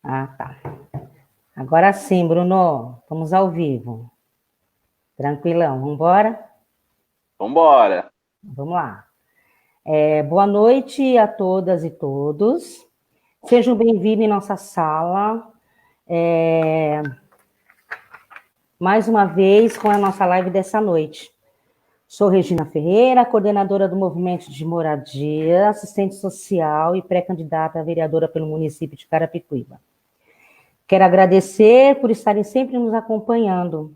Ah, tá. Agora sim, Bruno, vamos ao vivo. Tranquilão, vamos embora? Vambora! Vamos lá. Boa noite a todas e todos. Sejam bem-vindos em nossa sala. Mais uma vez com a nossa live dessa noite. Sou Regina Ferreira, coordenadora do Movimento de Moradia, assistente social e pré-candidata a vereadora pelo município de Carapicuíba. Quero agradecer por estarem sempre nos acompanhando.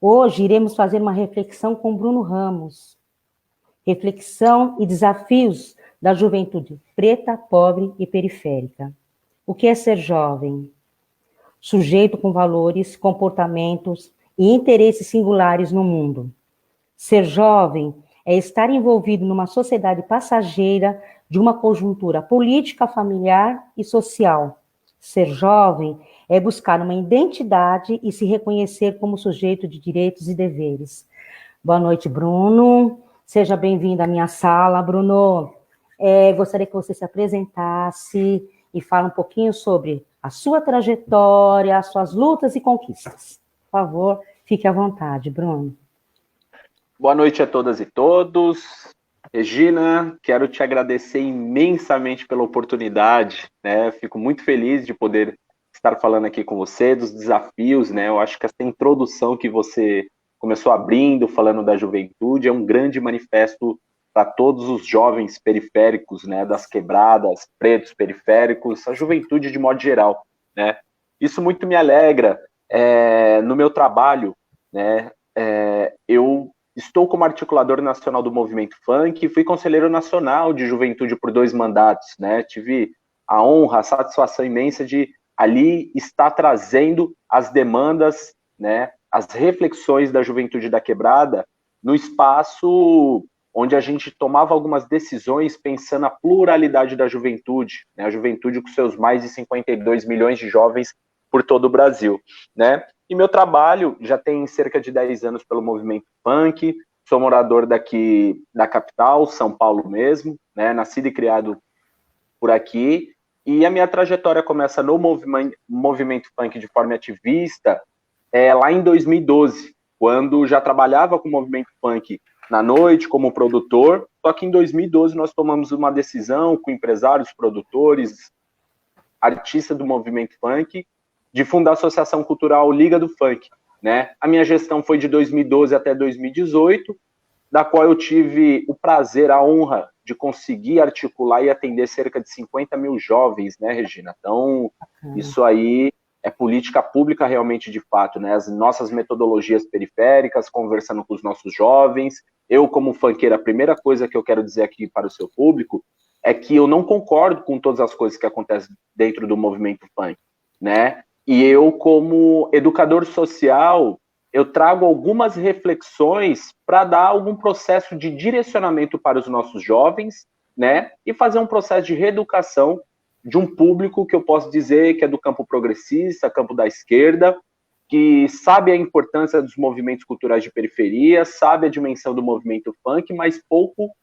Hoje iremos fazer uma reflexão com Bruno Ramos. Reflexão e desafios da juventude preta, pobre e periférica. O que é ser jovem? Sujeito com valores, comportamentos e interesses singulares no mundo. Ser jovem é estar envolvido numa sociedade passageira de uma conjuntura política, familiar e social. Ser jovem é buscar uma identidade e se reconhecer como sujeito de direitos e deveres. Boa noite, Bruno. Seja bem-vindo à minha sala, Bruno. Gostaria que você se apresentasse e fale um pouquinho sobre a sua trajetória, as suas lutas e conquistas. Por favor, fique à vontade, Bruno. Boa noite a todas e todos. Regina, quero te agradecer imensamente pela oportunidade, né? Fico muito feliz de poder estar falando aqui com você dos desafios, né? Eu acho que essa introdução que você começou abrindo, falando da juventude, é um grande manifesto para todos os jovens periféricos, né? Das quebradas, pretos periféricos, a juventude de modo geral, né? Isso muito me alegra. No meu trabalho, né? Eu estou como articulador nacional do movimento funk e fui conselheiro nacional de juventude por 2 mandatos, né? Tive a honra, a satisfação imensa de ali estar trazendo as demandas, né? As reflexões da juventude da quebrada no espaço onde a gente tomava algumas decisões pensando a pluralidade da juventude, né? A juventude com seus mais de 52 milhões de jovens por todo o Brasil, né? E meu trabalho já tem cerca de 10 anos pelo movimento funk, sou morador daqui da capital, São Paulo mesmo, né? Nascido e criado por aqui, e a minha trajetória começa no movimento funk de forma ativista, lá em 2012, quando já trabalhava com o movimento funk na noite como produtor, só que em 2012 nós tomamos uma decisão com empresários, produtores, artistas do movimento funk, de fundar a Associação Cultural Liga do Funk, né? A minha gestão foi de 2012 até 2018, da qual eu tive o prazer, a honra de conseguir articular e atender cerca de 50 mil jovens, né, Regina? Então, isso aí é política pública realmente de fato, né? As nossas metodologias periféricas, conversando com os nossos jovens. Eu, como funkeiro, a primeira coisa que eu quero dizer aqui para o seu público é que eu não concordo com todas as coisas que acontecem dentro do movimento funk, né? E eu, como educador social, eu trago algumas reflexões para dar algum processo de direcionamento para os nossos jovens, né? E fazer um processo de reeducação de um público que eu posso dizer que é do campo progressista, campo da esquerda, que sabe a importância dos movimentos culturais de periferia, sabe a dimensão do movimento funk, mas pouco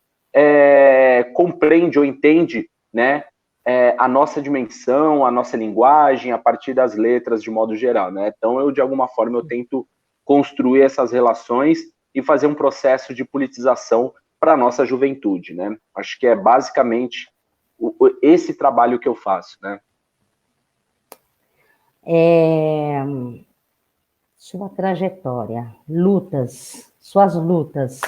compreende ou entende, né, a nossa dimensão, a nossa linguagem, a partir das letras de modo geral, né? Então, eu, de alguma forma, eu tento construir essas relações e fazer um processo de politização para a nossa juventude, né? Acho que é basicamente esse trabalho que eu faço, né? Sua trajetória, lutas, suas lutas.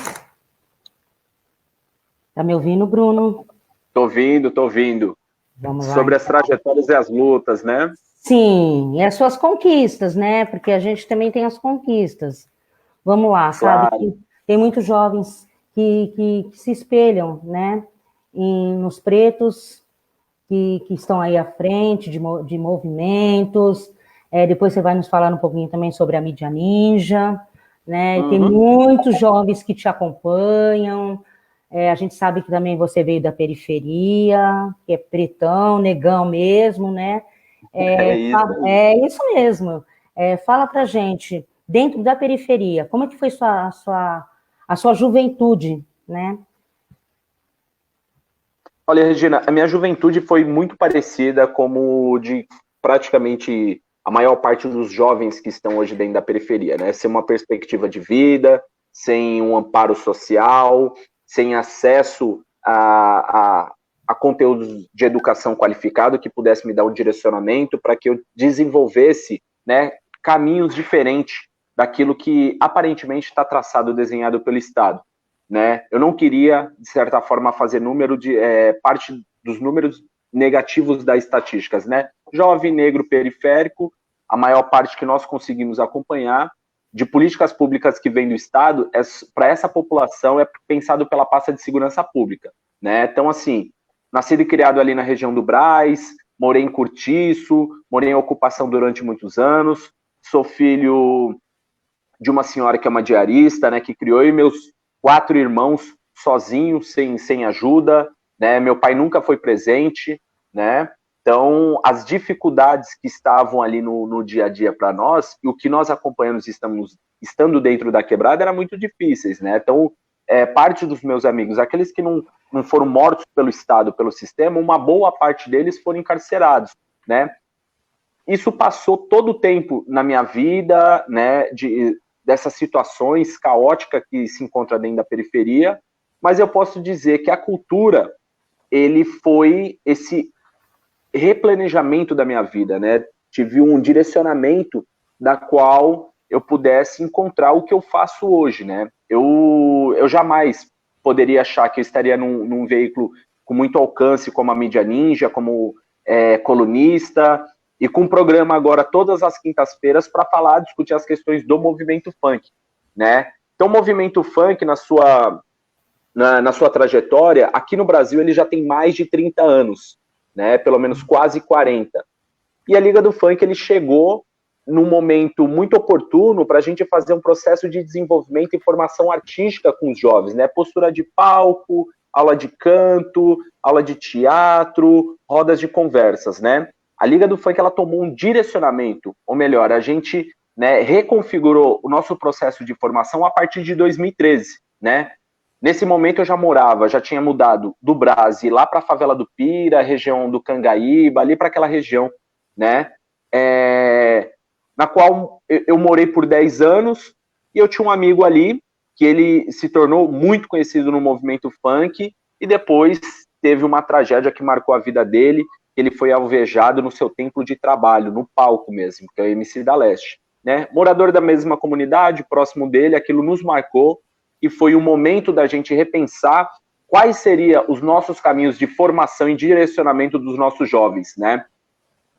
Tá me ouvindo, Bruno? Tô ouvindo. Vamos lá, Sobre as então. trajetórias e as lutas, né? Sim, e as suas conquistas, né? Porque a gente também tem as conquistas. Vamos lá, sabe? Claro. Tem muitos jovens que se espelham, né? Nos pretos que estão aí à frente de movimentos. Depois você vai nos falar um pouquinho também sobre a mídia ninja, né? E tem muitos jovens que te acompanham. A gente sabe que também você veio da periferia, que é pretão, negão mesmo, né? É isso mesmo. Fala pra gente, dentro da periferia, como é que foi a sua juventude, né? Olha, Regina, a minha juventude foi muito parecida como de praticamente a maior parte dos jovens que estão hoje dentro da periferia, né? Sem uma perspectiva de vida, sem um amparo social, sem acesso a conteúdos de educação qualificado que pudesse me dar um direcionamento para que eu desenvolvesse, né, caminhos diferentes daquilo que aparentemente está traçado, desenhado pelo Estado, né? Eu não queria, de certa forma, fazer parte dos números negativos das estatísticas, né? Jovem negro periférico, a maior parte que nós conseguimos acompanhar de políticas públicas que vem do Estado, para essa população é pensado pela pasta de segurança pública, né? Então, assim, nascido e criado ali na região do Brás, morei em Cortiço, morei em ocupação durante muitos anos, sou filho de uma senhora que é uma diarista, né, que criou eu e meus 4 irmãos sozinhos, sem ajuda, né? Meu pai nunca foi presente, né? Então, as dificuldades que estavam ali no dia a dia para nós, e o que nós acompanhamos estando dentro da quebrada, era muito difíceis, né? Então, parte dos meus amigos, aqueles que não foram mortos pelo Estado, pelo sistema, uma boa parte deles foram encarcerados, né? Isso passou todo o tempo na minha vida, né, dessas situações caóticas que se encontra dentro da periferia, mas eu posso dizer que a cultura, ele foi esse replanejamento da minha vida, né? Tive um direcionamento da qual eu pudesse encontrar o que eu faço hoje, né? Eu jamais poderia achar que eu estaria num veículo com muito alcance, como a Mídia Ninja, como colunista, e com um programa agora todas as quintas-feiras para falar, discutir as questões do movimento funk, né? Então, o movimento funk, na sua trajetória, aqui no Brasil, ele já tem mais de 30 anos, né? Pelo menos quase 40. E a Liga do Funk, ele chegou num momento muito oportuno para a gente fazer um processo de desenvolvimento e formação artística com os jovens, né? Postura de palco, aula de canto, aula de teatro, rodas de conversas, né? A Liga do Funk, ela tomou um direcionamento, ou melhor, a gente, né, reconfigurou o nosso processo de formação a partir de 2013, né? Nesse momento eu já tinha mudado do Brás lá para a favela do Pira, região do Cangaíba, ali para aquela região, né? Na qual eu morei por 10 anos, e eu tinha um amigo ali, que ele se tornou muito conhecido no movimento funk, e depois teve uma tragédia que marcou a vida dele, ele foi alvejado no seu tempo de trabalho, no palco mesmo, que é o MC da Leste, né? Morador da mesma comunidade, próximo dele, aquilo nos marcou, e foi o momento da gente repensar quais seriam os nossos caminhos de formação e direcionamento dos nossos jovens, né?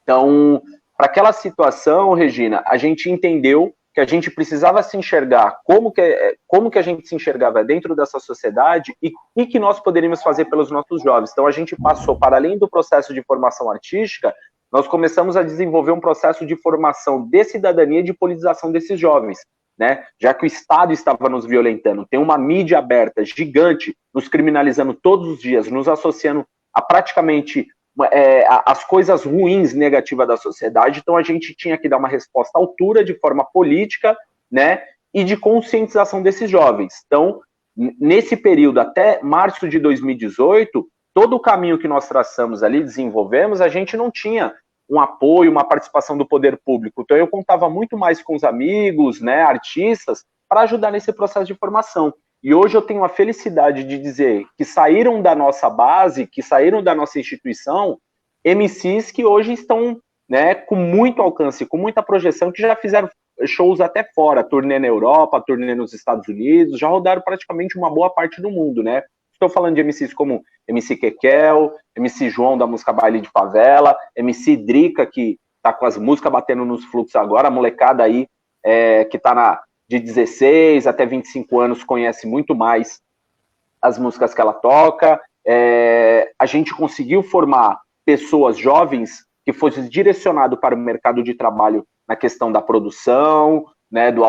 Então, para aquela situação, Regina, a gente entendeu que a gente precisava se enxergar como que a gente se enxergava dentro dessa sociedade e o que nós poderíamos fazer pelos nossos jovens. Então, a gente passou, para além do processo de formação artística, nós começamos a desenvolver um processo de formação de cidadania e de politização desses jovens, né? Já que o Estado estava nos violentando, tem uma mídia aberta gigante, nos criminalizando todos os dias, nos associando a praticamente as coisas ruins, negativas da sociedade. Então a gente tinha que dar uma resposta à altura, de forma política, né, e de conscientização desses jovens. Então, nesse período, até março de 2018, todo o caminho que nós traçamos ali, desenvolvemos, a gente não tinha um apoio, uma participação do poder público. Então eu contava muito mais com os amigos, né, artistas, para ajudar nesse processo de formação. E hoje eu tenho a felicidade de dizer que saíram da nossa base, que saíram da nossa instituição, MCs que hoje estão, né, com muito alcance, com muita projeção, que já fizeram shows até fora, turnê na Europa, turnê nos Estados Unidos, já rodaram praticamente uma boa parte do mundo, né? Estou falando de MCs como MC Kekel, MC João da música Baile de Favela, MC Drica, que tá com as músicas batendo nos fluxos agora, a molecada aí que tá de 16 até 25 anos conhece muito mais as músicas que ela toca. A gente conseguiu formar pessoas jovens que fossem direcionado para o mercado de trabalho na questão da produção, né, do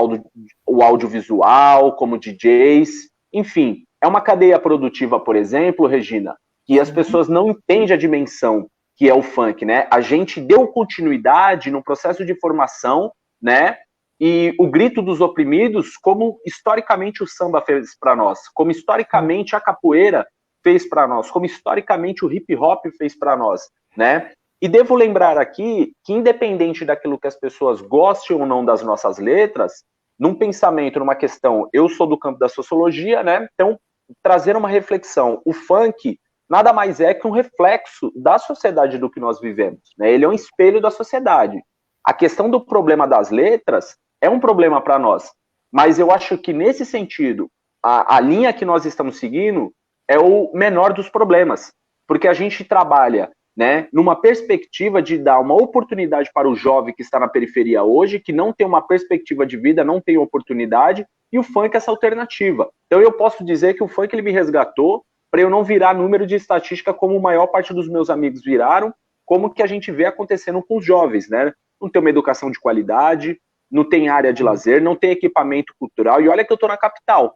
audiovisual, como DJs, enfim. É uma cadeia produtiva, por exemplo, Regina, que as pessoas não entendem a dimensão que é o funk, né? A gente deu continuidade no processo de formação, né? E o grito dos oprimidos, como historicamente o samba fez para nós, como historicamente a capoeira fez para nós, como historicamente o hip hop fez para nós, né? E devo lembrar aqui que, independente daquilo que as pessoas gostem ou não das nossas letras, num pensamento, numa questão, eu sou do campo da sociologia, né? Então, trazer uma reflexão. O funk nada mais é que um reflexo da sociedade do que nós vivemos, né? Ele é um espelho da sociedade. A questão do problema das letras é um problema para nós, mas eu acho que, nesse sentido, a linha que nós estamos seguindo é o menor dos problemas, porque a gente trabalha, né, numa perspectiva de dar uma oportunidade para o jovem que está na periferia hoje, que não tem uma perspectiva de vida, não tem oportunidade, e o funk é essa alternativa. Então eu posso dizer que o funk ele me resgatou para eu não virar número de estatística como a maior parte dos meus amigos viraram, como que a gente vê acontecendo com os jovens, né? Não tem uma educação de qualidade, não tem área de lazer, não tem equipamento cultural, e olha que eu estou na capital,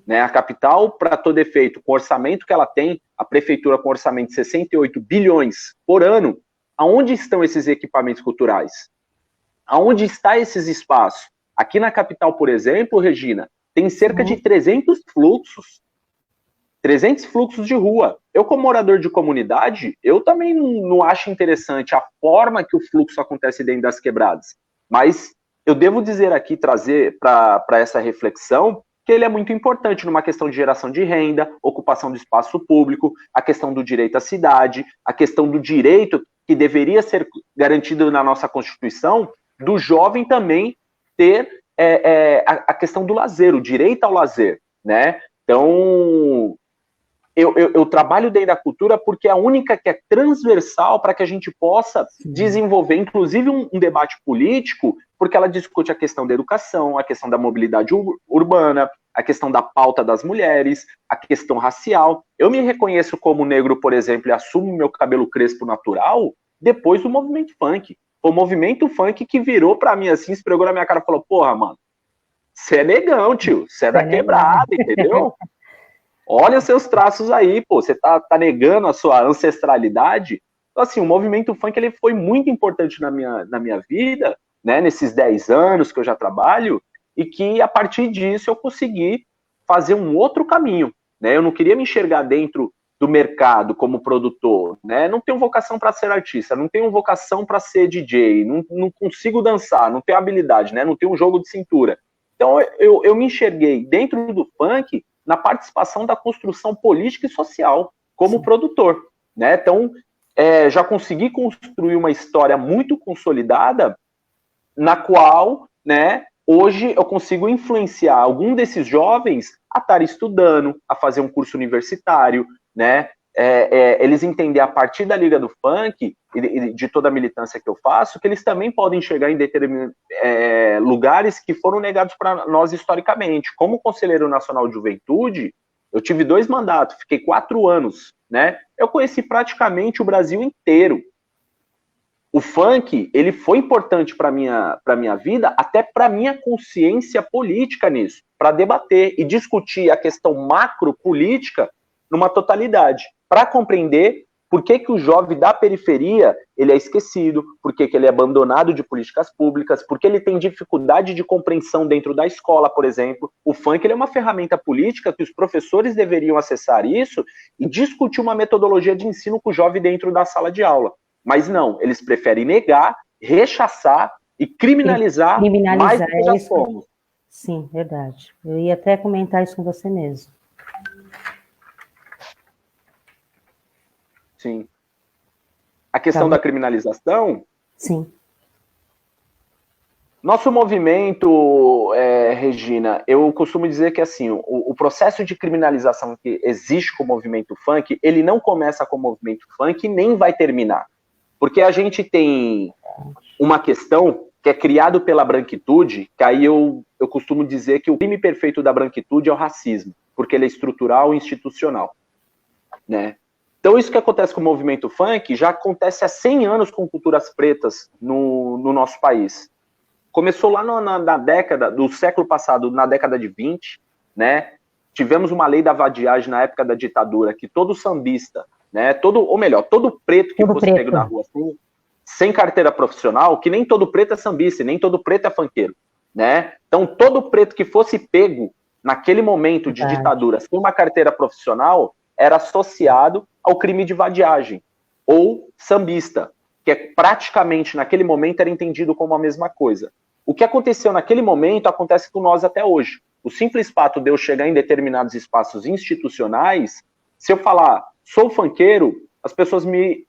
né? A capital, para todo efeito, com o orçamento que ela tem, a prefeitura com orçamento de 68 bilhões por ano, aonde estão esses equipamentos culturais? Aonde estão esses espaços? Aqui na capital, por exemplo, Regina, tem cerca de 300 fluxos de rua. Eu, como morador de comunidade, eu também não acho interessante a forma que o fluxo acontece dentro das quebradas. Mas eu devo dizer aqui, trazer para essa reflexão, que ele é muito importante numa questão de geração de renda, ocupação do espaço público, a questão do direito à cidade, a questão do direito que deveria ser garantido na nossa Constituição, do jovem também ter a questão do lazer, o direito ao lazer, né? Então, eu trabalho dentro da cultura porque é a única que é transversal para que a gente possa desenvolver, inclusive, um debate político, porque ela discute a questão da educação, a questão da mobilidade urbana, a questão da pauta das mulheres, a questão racial. Eu me reconheço como negro, por exemplo, e assumo meu cabelo crespo natural depois do movimento funk. O movimento funk que virou para mim assim, esfregou na minha cara e falou, porra, mano, você é negão, tio, você é da quebrada, entendeu? Olha os seus traços aí, pô, você tá negando a sua ancestralidade. Então, assim, o movimento funk ele foi muito importante na minha vida, né, nesses 10 anos que eu já trabalho, e que a partir disso eu consegui fazer um outro caminho, né? Eu não queria me enxergar dentro do mercado como produtor, né? Não tenho vocação para ser artista, não tenho vocação para ser DJ, não consigo dançar, não tenho habilidade, né? Não tenho um jogo de cintura. Então eu me enxerguei dentro do funk na participação da construção política e social como produtor, né? Então já consegui construir uma história muito consolidada na qual, né, hoje eu consigo influenciar algum desses jovens a estar estudando, a fazer um curso universitário, né? Eles entender a partir da Liga do Funk e de toda a militância que eu faço, que eles também podem chegar em determinados lugares que foram negados para nós historicamente. Como Conselheiro Nacional de Juventude, eu tive 2 mandatos, fiquei 4 anos, né? Eu conheci praticamente o Brasil inteiro. O funk, ele foi importante para minha vida, até para minha consciência política nisso, para debater e discutir a questão macro-política numa totalidade, para compreender por que o jovem da periferia ele é esquecido, por que ele é abandonado de políticas públicas, por que ele tem dificuldade de compreensão dentro da escola, por exemplo. O funk ele é uma ferramenta política que os professores deveriam acessar isso e discutir uma metodologia de ensino com o jovem dentro da sala de aula. Mas não, eles preferem negar, rechaçar e criminalizar mais do que já somos. Sim, verdade. Eu ia até comentar isso com você mesmo. Sim. A questão da criminalização? Sim. Nosso movimento, Regina, eu costumo dizer que assim, o processo de criminalização que existe com o movimento funk, ele não começa com o movimento funk e nem vai terminar. Porque a gente tem uma questão que é criado pela branquitude, que aí eu costumo dizer que o crime perfeito da branquitude é o racismo, porque ele é estrutural e institucional, né? Então isso que acontece com o movimento funk já acontece há 100 anos com culturas pretas no nosso país. Começou lá na década do século passado, na década de 20, né? Tivemos uma lei da vadiagem na época da ditadura, que todo sambista, né, todo preto que fosse pego na rua sem carteira profissional, que nem todo preto é sambista, nem todo preto é funkeiro, né? Então, todo preto que fosse pego naquele momento de ditadura sem uma carteira profissional era associado ao crime de vadiagem ou sambista. que é praticamente, naquele momento, era entendido como a mesma coisa. O que aconteceu naquele momento acontece com nós até hoje. O simples fato de eu chegar em determinados espaços institucionais, se eu falar, sou funkeiro, as pessoas me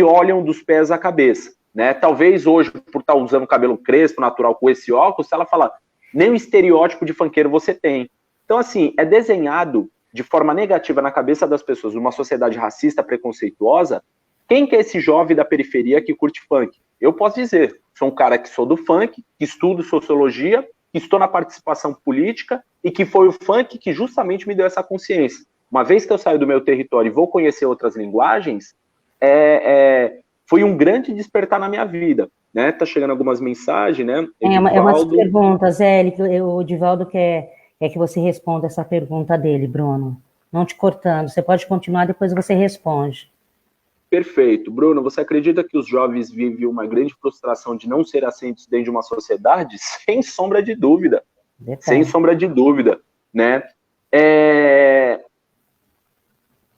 olham dos pés à cabeça, né? Talvez hoje, por estar usando cabelo crespo, natural, com esse óculos, se ela falar, nem o estereótipo de funkeiro você tem. Então, assim, é desenhado de forma negativa na cabeça das pessoas, uma sociedade racista, preconceituosa. Quem que é esse jovem da periferia que curte funk? Eu posso dizer, sou um cara que sou do funk, que estudo sociologia, que estou na participação política e que foi o funk que justamente me deu essa consciência. Uma vez que eu saio do meu território e vou conhecer outras linguagens, foi um grande despertar na minha vida. Né? Tá chegando algumas mensagens, né? É umas perguntas, o Edivaldo quer que você responda essa pergunta dele, Bruno. Não te cortando, você pode continuar, depois você responde. Perfeito. Bruno, você acredita que os jovens vivem uma grande frustração de não ser aceitos dentro de uma sociedade? Sem sombra de dúvida. Detalhe. Sem sombra de dúvida, né?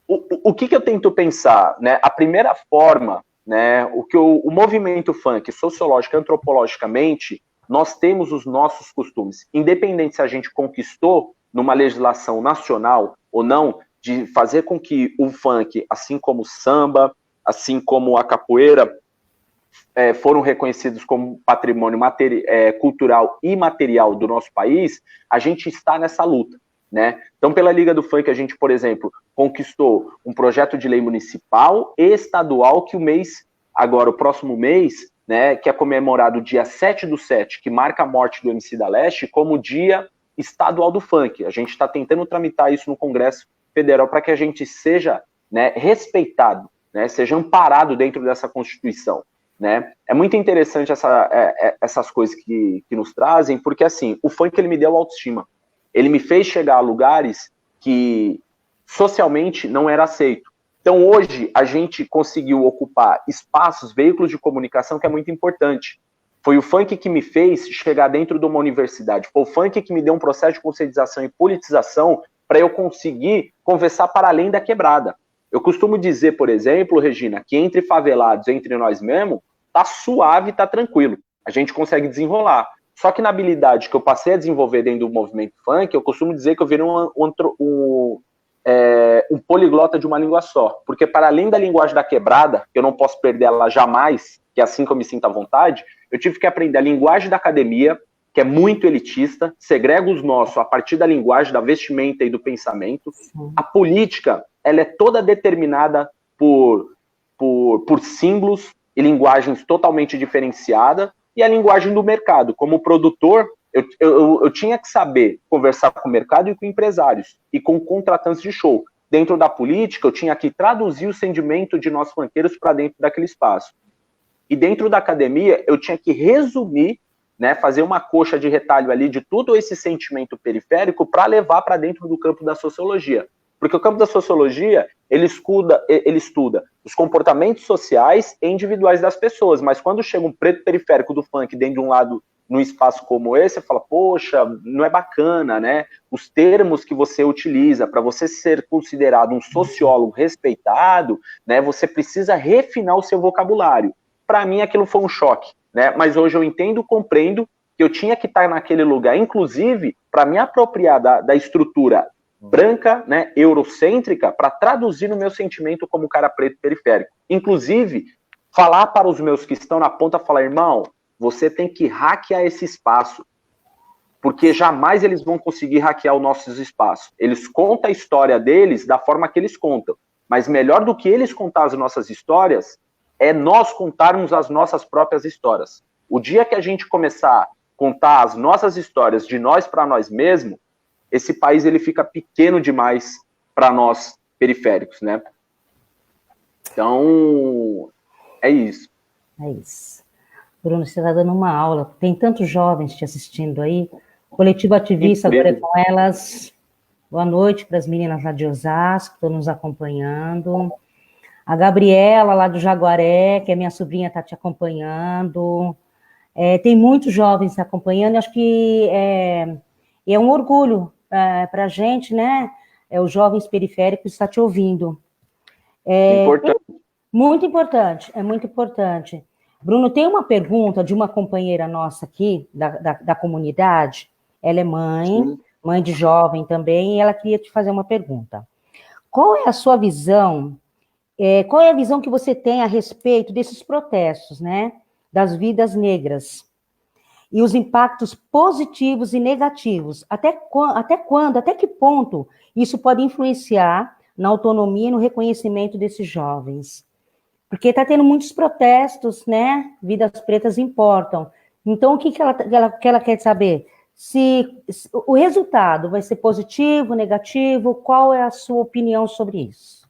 O que eu tento pensar, né? A primeira forma, né? O movimento funk, sociológico, antropologicamente, nós temos os nossos costumes. Independente se a gente conquistou numa legislação nacional ou não, de fazer com que o funk, assim como o samba, assim como a capoeira, foram reconhecidos como patrimônio cultural e material do nosso país, a gente está nessa luta, né? Então, pela Liga do Funk, a gente, por exemplo, conquistou um projeto de lei municipal e estadual que o próximo mês, né, que é comemorado dia 7/7, que marca a morte do MC da Leste, como dia estadual do funk. A gente está tentando tramitar isso no Congresso Federal para que a gente seja, né, respeitado, né, seja amparado dentro dessa Constituição. Né? É muito interessante essas coisas que nos trazem, porque assim, o funk ele me deu autoestima. Ele me fez chegar a lugares que socialmente não era aceito. Então hoje a gente conseguiu ocupar espaços, veículos de comunicação que é muito importante. Foi o funk que me fez chegar dentro de uma universidade. Foi o funk que me deu um processo de conscientização e politização para eu conseguir conversar para além da quebrada. Eu costumo dizer, por exemplo, Regina, que entre favelados, entre nós mesmos, tá suave, tá tranquilo. A gente consegue desenrolar. Só que na habilidade que eu passei a desenvolver dentro do movimento funk, eu costumo dizer que eu virei um poliglota de uma língua só. Porque para além da linguagem da quebrada, que eu não posso perder ela jamais, que é assim que eu me sinto à vontade, eu tive que aprender a linguagem da academia, que é muito elitista, segrega os nossos a partir da linguagem, da vestimenta e do pensamento. A política, ela é toda determinada por símbolos e linguagens totalmente diferenciadas, e a linguagem do mercado. Como produtor, eu tinha que saber conversar com o mercado e com empresários, e com contratantes de show. Dentro da política, eu tinha que traduzir o sentimento de nós funkeiros para dentro daquele espaço. E dentro da academia, eu tinha que resumir, né, fazer uma coxa de retalho ali de todo esse sentimento periférico para levar para dentro do campo da sociologia. Porque o campo da sociologia, ele estuda os comportamentos sociais e individuais das pessoas, mas quando chega um preto periférico do funk dentro de um lado, num espaço como esse, você fala, poxa, não é bacana, né? Os termos que você utiliza para você ser considerado um sociólogo respeitado, né, você precisa refinar o seu vocabulário. Para mim, aquilo foi um choque, né? Mas hoje eu entendo, compreendo que eu tinha que estar naquele lugar, inclusive, para me apropriar da estrutura branca, né, eurocêntrica, para traduzir no meu sentimento como cara preto periférico. Inclusive, falar para os meus que estão na ponta, falar, irmão, você tem que hackear esse espaço, porque jamais eles vão conseguir hackear os nossos espaços. Eles contam a história deles da forma que eles contam, mas melhor do que eles contar as nossas histórias, é nós contarmos as nossas próprias histórias. O dia que a gente começar a contar as nossas histórias de nós para nós mesmos, esse país ele fica pequeno demais para nós periféricos, né? Então, é isso. É isso. Bruno, você está dando uma aula. Tem tantos jovens te assistindo aí. Coletivo Ativista, agora é com elas. Boa noite para as meninas lá de Osasco, que estão nos acompanhando. A Gabriela, lá do Jaguaré, que é minha sobrinha, está te acompanhando. Tem muitos jovens te acompanhando. Acho que é um orgulho para a gente, né? Os jovens periféricos estão te ouvindo. Importante. Muito importante, é muito importante. Bruno, tem uma pergunta de uma companheira nossa aqui, da comunidade. Ela é mãe, Sim. mãe de jovem também, e ela queria te fazer uma pergunta. Qual é a sua visão, qual é a visão que você tem a respeito desses protestos, né? Das vidas negras e os impactos positivos e negativos. Até quando, até que ponto isso pode influenciar na autonomia e no reconhecimento desses jovens? Porque está tendo muitos protestos, né? Vidas pretas importam. Então, o que ela quer saber? Se o resultado vai ser positivo, negativo, qual é a sua opinião sobre isso?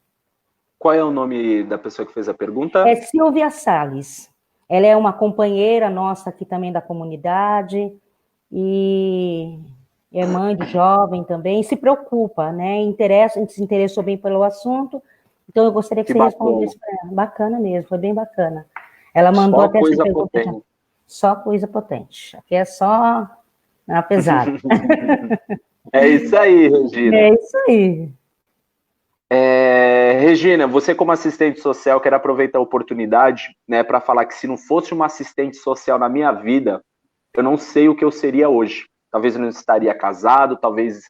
Qual é o nome da pessoa que fez a pergunta? É Silvia Salles. Ela é uma companheira nossa aqui também da comunidade e é mãe de jovem também, se preocupa, né? Se interessou bem pelo assunto. Então, eu gostaria que Que você bacana. respondesse para ela. Bacana mesmo, foi bem bacana. Ela mandou Só até essa coisa pergunta já. potente. Só coisa potente. Aqui é só a pesada. É isso aí, Regina. É isso aí. Regina, você como assistente social, quero aproveitar a oportunidade, né, para falar que se não fosse uma assistente social na minha vida, eu não sei o que eu seria hoje. Talvez eu não estaria casado, talvez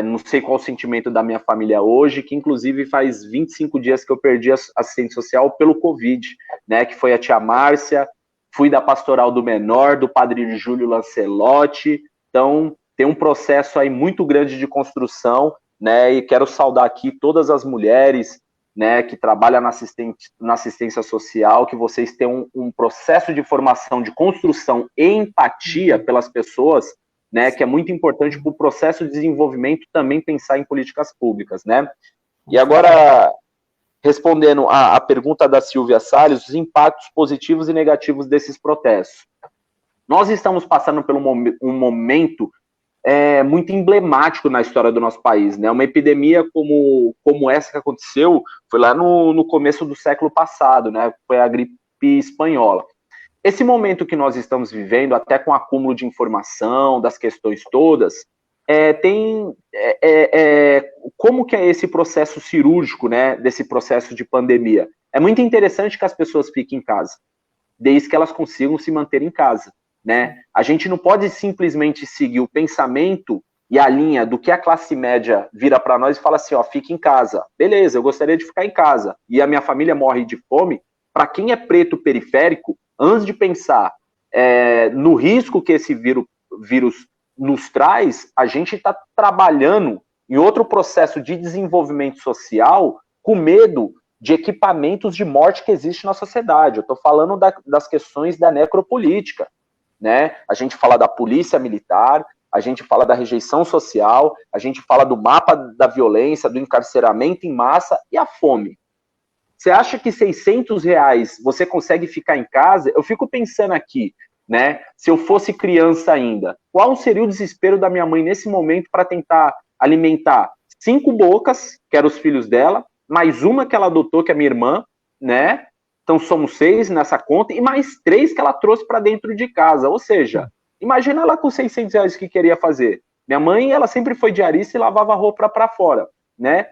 não sei qual o sentimento da minha família hoje, que inclusive faz 25 dias que eu perdi a assistente social pelo Covid, né, que foi a tia Márcia, fui da Pastoral do Menor, do Padre Júlio Lancelotti, então tem um processo aí muito grande de construção, né, e quero saudar aqui todas as mulheres, né, que trabalham na assistência social, que vocês tenham um processo de formação, de construção e empatia pelas pessoas, né, que é muito importante para o processo de desenvolvimento também pensar em políticas públicas, né. E agora, respondendo a pergunta da Silvia Salles, os impactos positivos e negativos desses protestos. Nós estamos passando por um momento muito emblemático na história do nosso país, né? Uma epidemia como essa que aconteceu foi lá no começo do século passado, né? Foi a gripe espanhola. Esse momento que nós estamos vivendo, até com o acúmulo de informação, das questões todas, como que é esse processo cirúrgico, né? Desse processo de pandemia? É muito interessante que as pessoas fiquem em casa, desde que elas consigam se manter em casa, né? A gente não pode simplesmente seguir o pensamento e a linha do que a classe média vira para nós e fala assim, ó, fique em casa. Beleza, eu gostaria de ficar em casa e a minha família morre de fome. Para quem é preto periférico, antes de pensar no risco que esse vírus nos traz, a gente está trabalhando em outro processo de desenvolvimento social com medo de equipamentos de morte que existe na sociedade. Eu estou falando das questões da necropolítica, né? A gente fala da polícia militar, a gente fala da rejeição social, a gente fala do mapa da violência, do encarceramento em massa e a fome. Você acha que R$ 600 você consegue ficar em casa? Eu fico pensando aqui, né? Se eu fosse criança ainda, qual seria o desespero da minha mãe nesse momento para tentar alimentar 5 bocas, que eram os filhos dela, mais uma que ela adotou, que é minha irmã, né? Então somos 6 nessa conta, e mais 3 que ela trouxe para dentro de casa. Ou seja, imagina ela com R$ 600 o que queria fazer. Minha mãe, ela sempre foi diarista e lavava roupa para fora, né?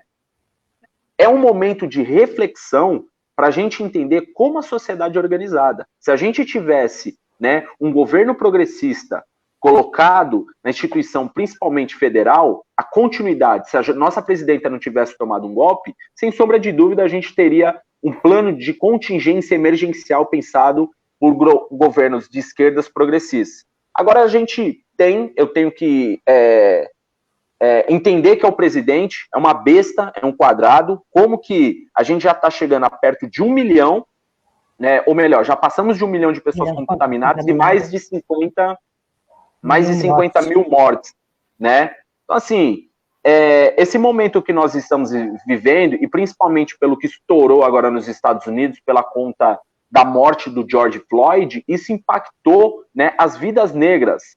É um momento de reflexão para a gente entender como a sociedade é organizada. Se a gente tivesse, né, um governo progressista colocado na instituição, principalmente federal, a continuidade, se a nossa presidenta não tivesse tomado um golpe, sem sombra de dúvida a gente teria um plano de contingência emergencial pensado por governos de esquerdas progressistas. Agora eu tenho que entender que é o presidente, é uma besta, é um quadrado, como que a gente já está chegando a perto de 1 milhão, né, ou melhor, já passamos de 1 milhão de pessoas contaminadas e mais de 50 mil mortes, né? Então, assim, esse momento que nós estamos vivendo, e principalmente pelo que estourou agora nos Estados Unidos, pela conta da morte do George Floyd, isso impactou, né, as vidas negras.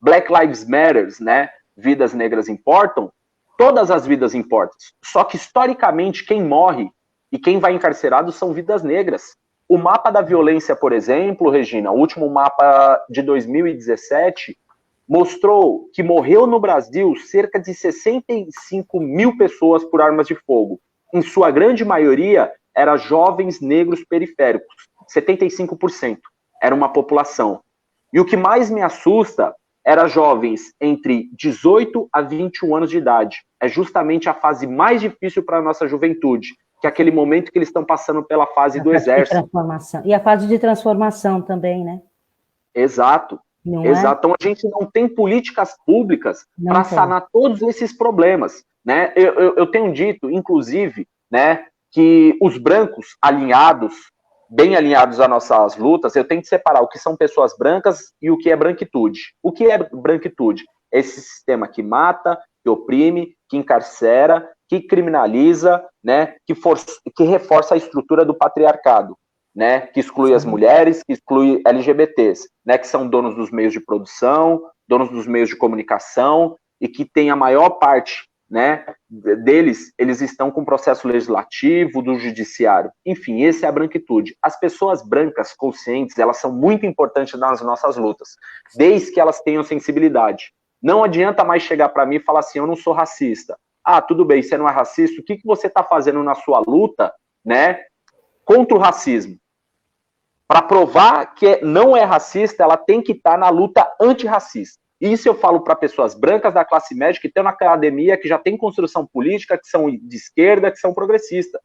Black Lives Matter, né? Vidas negras importam, todas as vidas importam. Só que, historicamente, quem morre e quem vai encarcerado são vidas negras. O mapa da violência, por exemplo, Regina, o último mapa de 2017, mostrou que morreu no Brasil cerca de 65 mil pessoas por armas de fogo. em sua grande maioria, eram jovens negros periféricos, 75% era uma população. E o que mais me assusta era jovens entre 18 a 21 anos de idade. É justamente a fase mais difícil para a nossa juventude, que é aquele momento que eles estão passando pela fase do exército. Transformação. E a fase de transformação também, né? Exato. Não Exato. é? Então a gente não tem políticas públicas para sanar todos esses problemas. Né? Eu tenho dito, inclusive, né, que os brancos alinhados, bem alinhados às nossas lutas, eu tenho que separar o que são pessoas brancas e o que é branquitude. O que é branquitude? Esse sistema que mata, que oprime, que encarcera, que criminaliza, né, que reforça a estrutura do patriarcado, né, que exclui as mulheres, que exclui LGBTs, né, que são donos dos meios de produção, donos dos meios de comunicação e que tem a maior parte, né, deles, eles estão com processo legislativo, do judiciário. Enfim, essa é a branquitude. As pessoas brancas, conscientes, elas são muito importantes nas nossas lutas, desde que elas tenham sensibilidade. Não adianta mais chegar para mim e falar assim, eu não sou racista. Ah, tudo bem, você não é racista, o que você está fazendo na sua luta, né, contra o racismo? Para provar que não é racista, ela tem que estar na luta antirracista. Isso eu falo para pessoas brancas da classe média que estão na academia, que já tem construção política, que são de esquerda, que são progressistas.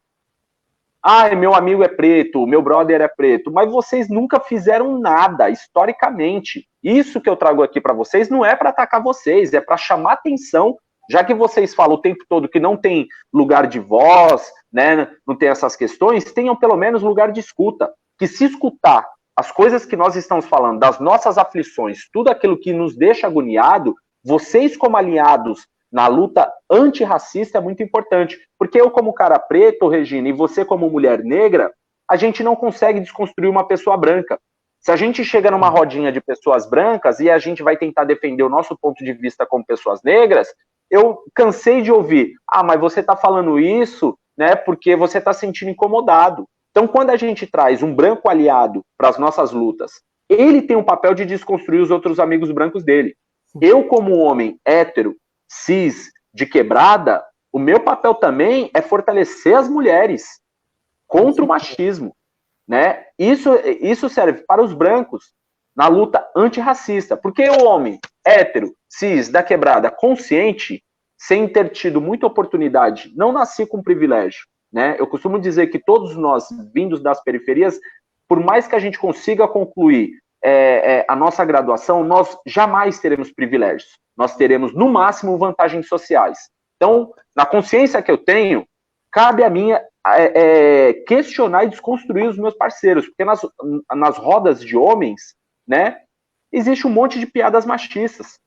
Ah, meu amigo é preto, meu brother é preto, mas vocês nunca fizeram nada, historicamente. Isso que eu trago aqui para vocês não é para atacar vocês, é para chamar atenção, já que vocês falam o tempo todo que não tem lugar de voz, né, não tem essas questões, tenham pelo menos lugar de escuta. Que se escutar as coisas que nós estamos falando, das nossas aflições, tudo aquilo que nos deixa agoniado, vocês como alinhados na luta antirracista é muito importante. Porque eu como cara preto, Regina, e você como mulher negra, a gente não consegue desconstruir uma pessoa branca. Se a gente chega numa rodinha de pessoas brancas e a gente vai tentar defender o nosso ponto de vista como pessoas negras, eu cansei de ouvir, ah, mas você está falando isso, né, porque você está se sentindo incomodado. Então, quando a gente traz um branco aliado para as nossas lutas, ele tem o papel de desconstruir os outros amigos brancos dele. Eu, como homem hétero, cis, de quebrada, o meu papel também é fortalecer as mulheres contra o machismo. Né? Isso serve para os brancos na luta antirracista. Porque o homem hétero, cis, da quebrada, consciente, sem ter tido muita oportunidade, não nasci com privilégio. Né? Eu costumo dizer que todos nós, vindos das periferias, por mais que a gente consiga concluir a nossa graduação, nós jamais teremos privilégios. Nós teremos, no máximo, vantagens sociais. Então, na consciência que eu tenho, cabe a mim questionar e desconstruir os meus parceiros, porque nas rodas de homens, né, existe um monte de piadas machistas.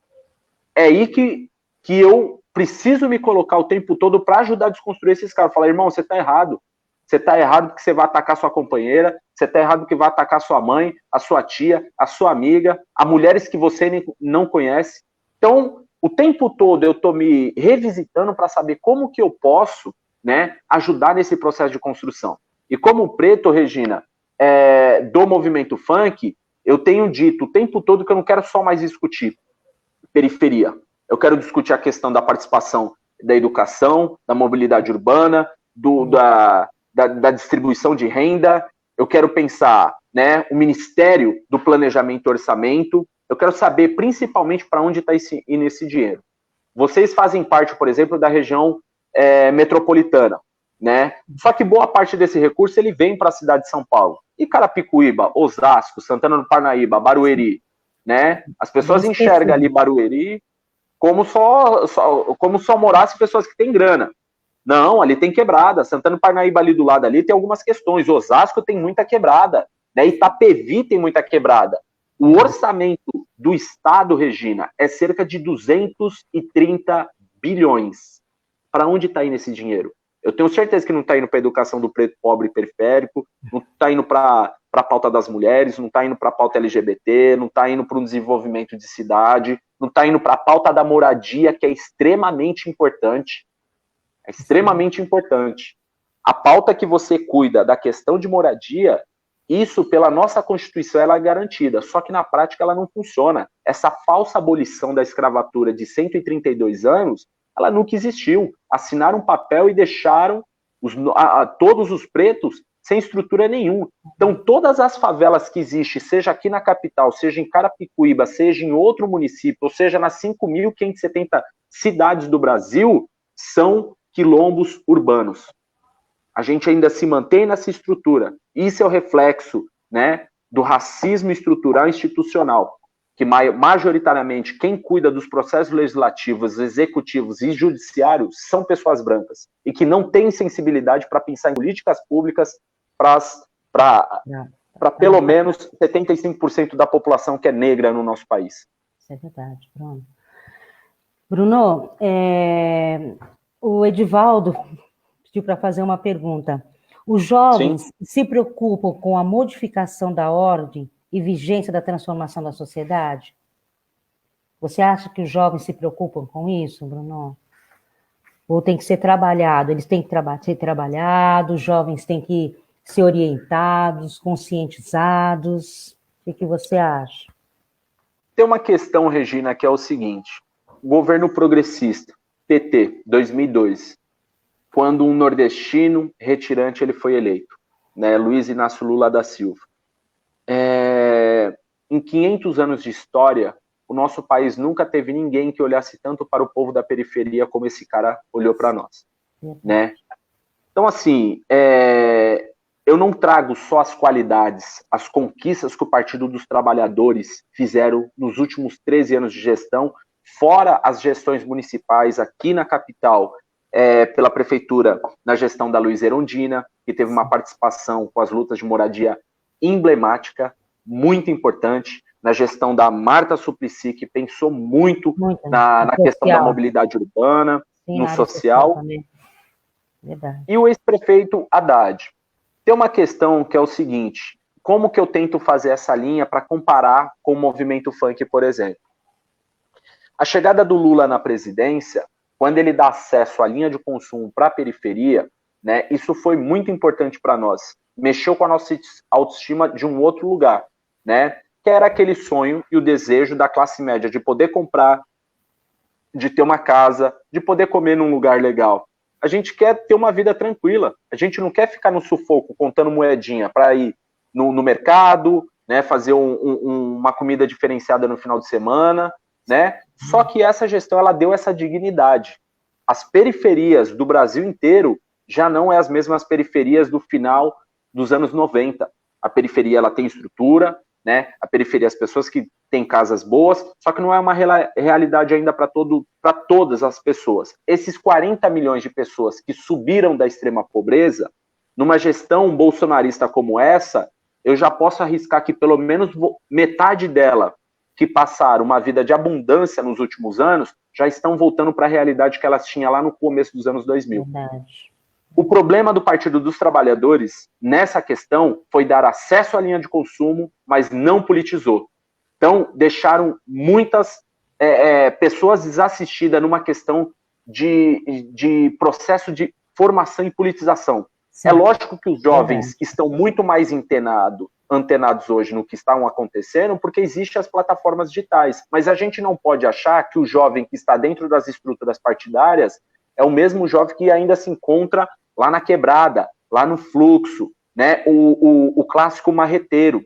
É aí que eu preciso me colocar o tempo todo para ajudar a desconstruir esses caras. Falar, irmão, você tá errado. Você tá errado porque você vai atacar sua companheira, você tá errado porque vai atacar sua mãe, a sua tia, a sua amiga, a mulheres que você não conhece. Então, o tempo todo eu tô me revisitando para saber como que eu posso, né, ajudar nesse processo de construção. E como preto, Regina, do movimento funk, eu tenho dito o tempo todo que eu não quero só mais discutir periferia. Eu quero discutir a questão da participação da educação, da mobilidade urbana, da distribuição de renda. Eu quero pensar, né, o Ministério do Planejamento e Orçamento. Eu quero saber principalmente para onde está indo esse dinheiro. Vocês fazem parte, por exemplo, da região metropolitana, né? Só que boa parte desse recurso ele vem para a cidade de São Paulo. E Carapicuíba, Osasco, Santana do Parnaíba, Barueri, né? As pessoas enxergam ali Barueri como só morasse pessoas que têm grana. Não, ali tem quebrada. Santana do Parnaíba ali do lado ali tem algumas questões. Osasco tem muita quebrada, né? Itapevi tem muita quebrada. O orçamento do Estado, Regina, é cerca de 230 bilhões. Para onde está indo esse dinheiro? Eu tenho certeza que não está indo para a educação do preto, pobre e periférico, não está indo para a pauta das mulheres, não está indo para a pauta LGBT, não está indo para um desenvolvimento de cidade, não está indo para a pauta da moradia, que é extremamente importante. É extremamente importante. A pauta que você cuida da questão de moradia, isso, pela nossa Constituição, ela é garantida, só que na prática ela não funciona. Essa falsa abolição da escravatura de 132 anos, ela nunca existiu. Assinaram um papel e deixaram todos os pretos sem estrutura nenhuma. Então, todas as favelas que existem, seja aqui na capital, seja em Carapicuíba, seja em outro município, ou seja nas 5.570 cidades do Brasil, são quilombos urbanos. A gente ainda se mantém nessa estrutura. Isso é o reflexo, né, do racismo estrutural e institucional, que majoritariamente quem cuida dos processos legislativos, executivos e judiciários são pessoas brancas e que não têm sensibilidade para pensar em políticas públicas para pelo menos 75% da população que é negra no nosso país. Isso é verdade, Bruno. Bruno, o Edivaldo pediu para fazer uma pergunta. Os jovens se preocupam com a modificação da ordem e vigência da transformação da sociedade? Você acha que os jovens se preocupam com isso, Bruno? Ou tem que ser trabalhado? Eles têm que ser trabalhados, os jovens têm que ser orientados, conscientizados? O que você acha? Tem uma questão, Regina, que é o seguinte. Governo progressista, PT, 2002, quando um nordestino retirante ele foi eleito, né, Luiz Inácio Lula da Silva. Em 500 anos de história, o nosso país nunca teve ninguém que olhasse tanto para o povo da periferia como esse cara olhou para nós, né? Então, assim, eu não trago só as qualidades, as conquistas que o Partido dos Trabalhadores fizeram nos últimos 13 anos de gestão, fora as gestões municipais aqui na capital, pela prefeitura, na gestão da Luiza Erundina, que teve uma participação com as lutas de moradia emblemática, muito importante, na gestão da Marta Suplicy, que pensou muito na questão da mobilidade urbana, no social, Verdade. E o ex-prefeito Haddad. Tem uma questão que é o seguinte, como que eu tento fazer essa linha para comparar com o movimento funk, por exemplo? A chegada do Lula na presidência, quando ele dá acesso à linha de consumo para a periferia, né, isso foi muito importante para nós. Mexeu com a nossa autoestima de um outro lugar, né? Que era aquele sonho e o desejo da classe média de poder comprar, de ter uma casa, de poder comer num lugar legal. A gente quer ter uma vida tranquila. A gente não quer ficar no sufoco contando moedinha para ir no mercado, né, fazer uma comida diferenciada no final de semana, né? Só que essa gestão ela deu essa dignidade. As periferias do Brasil inteiro já não é as mesmas periferias do final dos anos 90. A periferia ela tem estrutura, né? A periferia, as pessoas que têm casas boas, só que não é uma realidade ainda para todas as pessoas. Esses 40 milhões de pessoas que subiram da extrema pobreza, numa gestão bolsonarista como essa, eu já posso arriscar que pelo menos metade dela, que passaram uma vida de abundância nos últimos anos, já estão voltando para a realidade que elas tinham lá no começo dos anos 2000. Verdade. O problema do Partido dos Trabalhadores nessa questão foi dar acesso à linha de consumo, mas não politizou. Então, deixaram muitas pessoas desassistidas numa questão de processo de formação e politização. Sim. É lógico que os jovens estão muito mais antenados hoje no que estão acontecendo, porque existem as plataformas digitais. Mas a gente não pode achar que o jovem que está dentro das estruturas partidárias é o mesmo jovem que ainda se encontra lá na quebrada, lá no fluxo, né? O clássico marreteiro.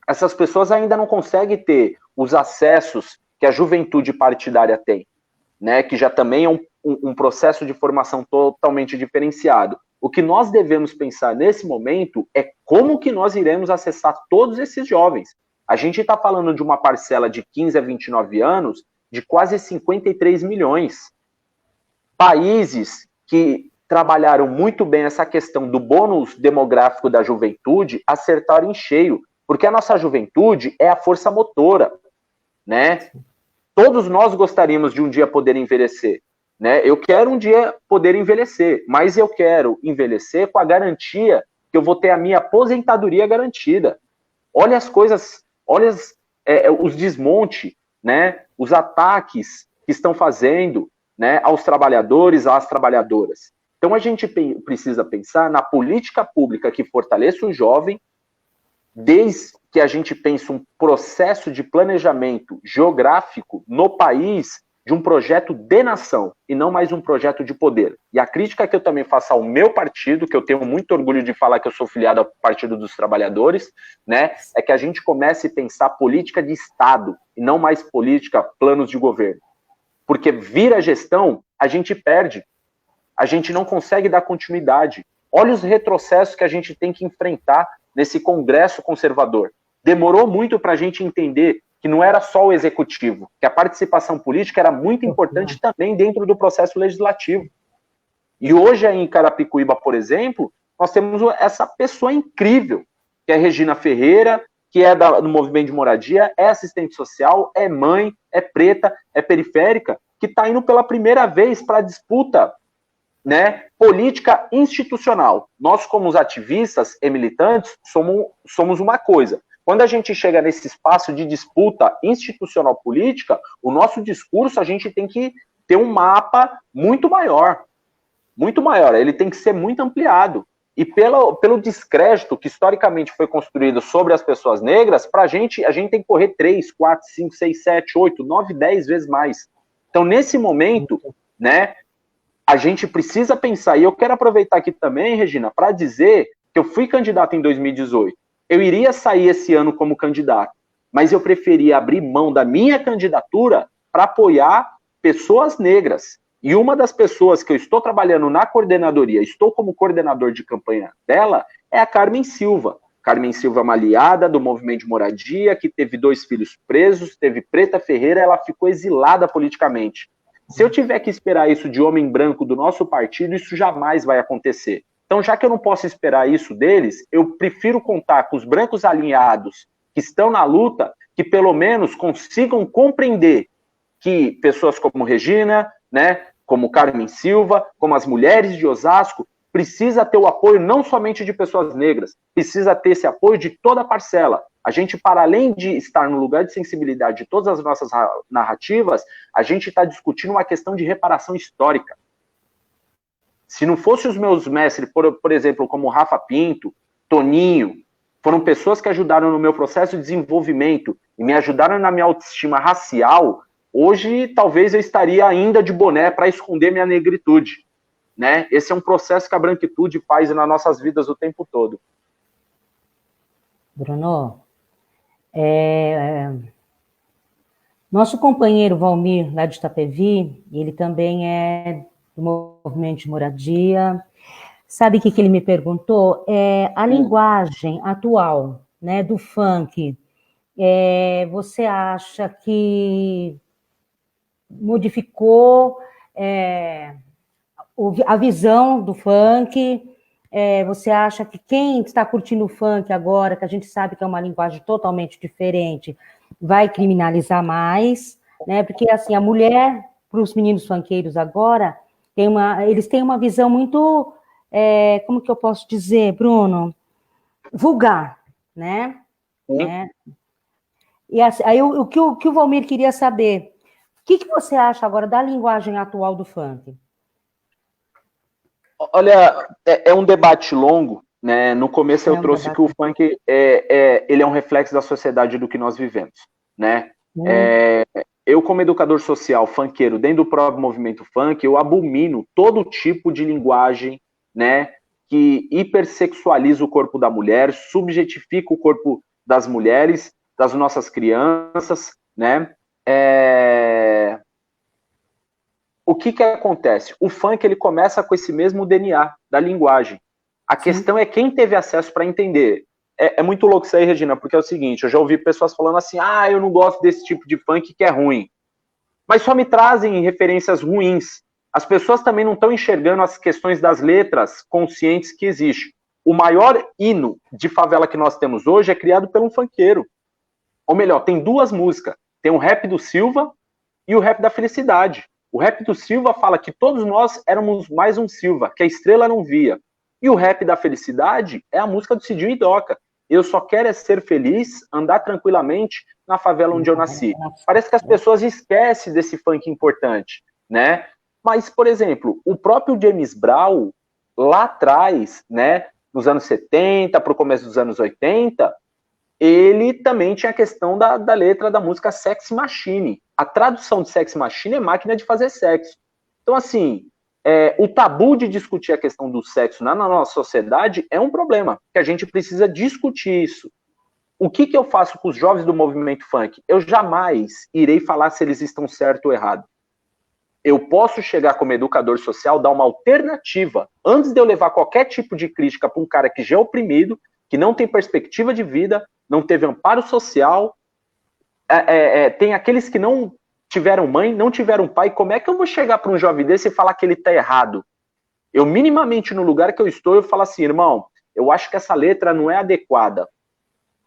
Essas pessoas ainda não conseguem ter os acessos que a juventude partidária tem, né? Que já também é um processo de formação totalmente diferenciado. O que nós devemos pensar nesse momento é como que nós iremos acessar todos esses jovens. A gente está falando de uma parcela de 15 a 29 anos de quase 53 milhões. Países que trabalharam muito bem essa questão do bônus demográfico da juventude acertaram em cheio, porque a nossa juventude é a força motora, né? Todos nós gostaríamos de um dia poder envelhecer, né? Eu quero um dia poder envelhecer, mas eu quero envelhecer com a garantia que eu vou ter a minha aposentadoria garantida. Olha as coisas, olha os desmontes, né? Os ataques que estão fazendo, né, aos trabalhadores, às trabalhadoras. Então a gente precisa pensar na política pública que fortaleça o jovem, desde que a gente pense um processo de planejamento geográfico no país de um projeto de nação e não mais um projeto de poder. E a crítica que eu também faço ao meu partido, que eu tenho muito orgulho de falar que eu sou filiado ao Partido dos Trabalhadores, né, é que a gente comece a pensar política de Estado e não mais política, planos de governo. Porque vira gestão, a gente perde. A gente não consegue dar continuidade. Olha os retrocessos que a gente tem que enfrentar nesse Congresso conservador. Demorou muito para a gente entender que não era só o executivo, que a participação política era muito importante também dentro do processo legislativo. E hoje aí em Carapicuíba, por exemplo, nós temos essa pessoa incrível, que é Regina Ferreira, que é do movimento de moradia, é assistente social, é mãe, é preta, é periférica, que está indo pela primeira vez para a disputa, né, política institucional. Nós, como os ativistas e militantes, somos uma coisa. Quando a gente chega nesse espaço de disputa institucional política, o nosso discurso, a gente tem que ter um mapa muito maior. Muito maior. Ele tem que ser muito ampliado. E pelo descrédito que historicamente foi construído sobre as pessoas negras, a gente tem que correr 3, 4, 5, 6, 7, 8, 9, 10 vezes mais. Então, nesse momento, né, a gente precisa pensar, e eu quero aproveitar aqui também, Regina, para dizer que eu fui candidato em 2018. Eu iria sair esse ano como candidato, mas eu preferia abrir mão da minha candidatura para apoiar pessoas negras. E uma das pessoas que eu estou trabalhando na coordenadoria, estou como coordenador de campanha dela, é a Carmen Silva. Carmen Silva é uma aliada do movimento de moradia, que teve 2 filhos presos, teve Preta Ferreira, ela ficou exilada politicamente. Se eu tiver que esperar isso de homem branco do nosso partido, isso jamais vai acontecer. Então, já que eu não posso esperar isso deles, eu prefiro contar com os brancos alinhados que estão na luta, que pelo menos consigam compreender que pessoas como Regina, né, como Carmen Silva, como as mulheres de Osasco, precisa ter o apoio não somente de pessoas negras, precisa ter esse apoio de toda a parcela. A gente, para além de estar no lugar de sensibilidade de todas as nossas narrativas, a gente está discutindo uma questão de reparação histórica. Se não fosse os meus mestres, por exemplo, como Rafa Pinto, Toninho, foram pessoas que ajudaram no meu processo de desenvolvimento e me ajudaram na minha autoestima racial, hoje talvez eu estaria ainda de boné para esconder minha negritude. Né? Esse é um processo que a branquitude faz nas nossas vidas o tempo todo. Bruno, nosso companheiro Valmir, lá de Itapevi, ele também é do movimento de moradia. Sabe o que ele me perguntou? A linguagem atual, né, do funk, você acha que modificou a visão do funk? Você acha que quem está curtindo o funk agora, que a gente sabe que é uma linguagem totalmente diferente, vai criminalizar mais, né? Porque assim, a mulher, para os meninos funkeiros agora, eles têm uma visão muito, como que eu posso dizer, Bruno? Vulgar, né? E assim, aí o que o Valmir queria saber, o que você acha agora da linguagem atual do funk? Olha, é um debate longo, né? No começo eu trouxe que o funk ele é um reflexo da sociedade do que nós vivemos, né? Eu, como educador social funkeiro, dentro do próprio movimento funk, eu abomino todo tipo de linguagem, né, que hipersexualiza o corpo da mulher, subjetifica o corpo das mulheres, das nossas crianças, né? O que acontece? O funk ele começa com esse mesmo DNA da linguagem. A questão é quem teve acesso para entender. É muito louco isso aí, Regina, porque é o seguinte, eu já ouvi pessoas falando assim, eu não gosto desse tipo de funk que é ruim. Mas só me trazem referências ruins. As pessoas também não estão enxergando as questões das letras conscientes que existem. O maior hino de favela que nós temos hoje é criado por um funkeiro. Ou melhor, tem 2 músicas. Tem o rap do Silva e o rap da Felicidade. O rap do Silva fala que todos nós éramos mais um Silva, que a estrela não via. E o rap da Felicidade é a música do Cidinho e Doca. Eu só quero ser feliz, andar tranquilamente na favela onde eu nasci. Parece que as pessoas esquecem desse funk importante, né? Mas, por exemplo, o próprio James Brown, lá atrás, né, nos anos 70, para o começo dos anos 80, ele também tinha a questão da letra da música Sex Machine, A tradução de sex machine é máquina de fazer sexo. Então, assim, o tabu de discutir a questão do sexo na nossa sociedade é um problema, que a gente precisa discutir isso. O que eu faço com os jovens do movimento funk? Eu jamais irei falar se eles estão certo ou errado. Eu posso chegar como educador social, dar uma alternativa, antes de eu levar qualquer tipo de crítica para um cara que já é oprimido, que não tem perspectiva de vida, não teve amparo social, tem aqueles que não tiveram mãe, não tiveram pai. Como é que eu vou chegar para um jovem desse e falar que ele está errado? Eu, minimamente, no lugar que eu estou, eu falo assim, irmão, eu acho que essa letra não é adequada.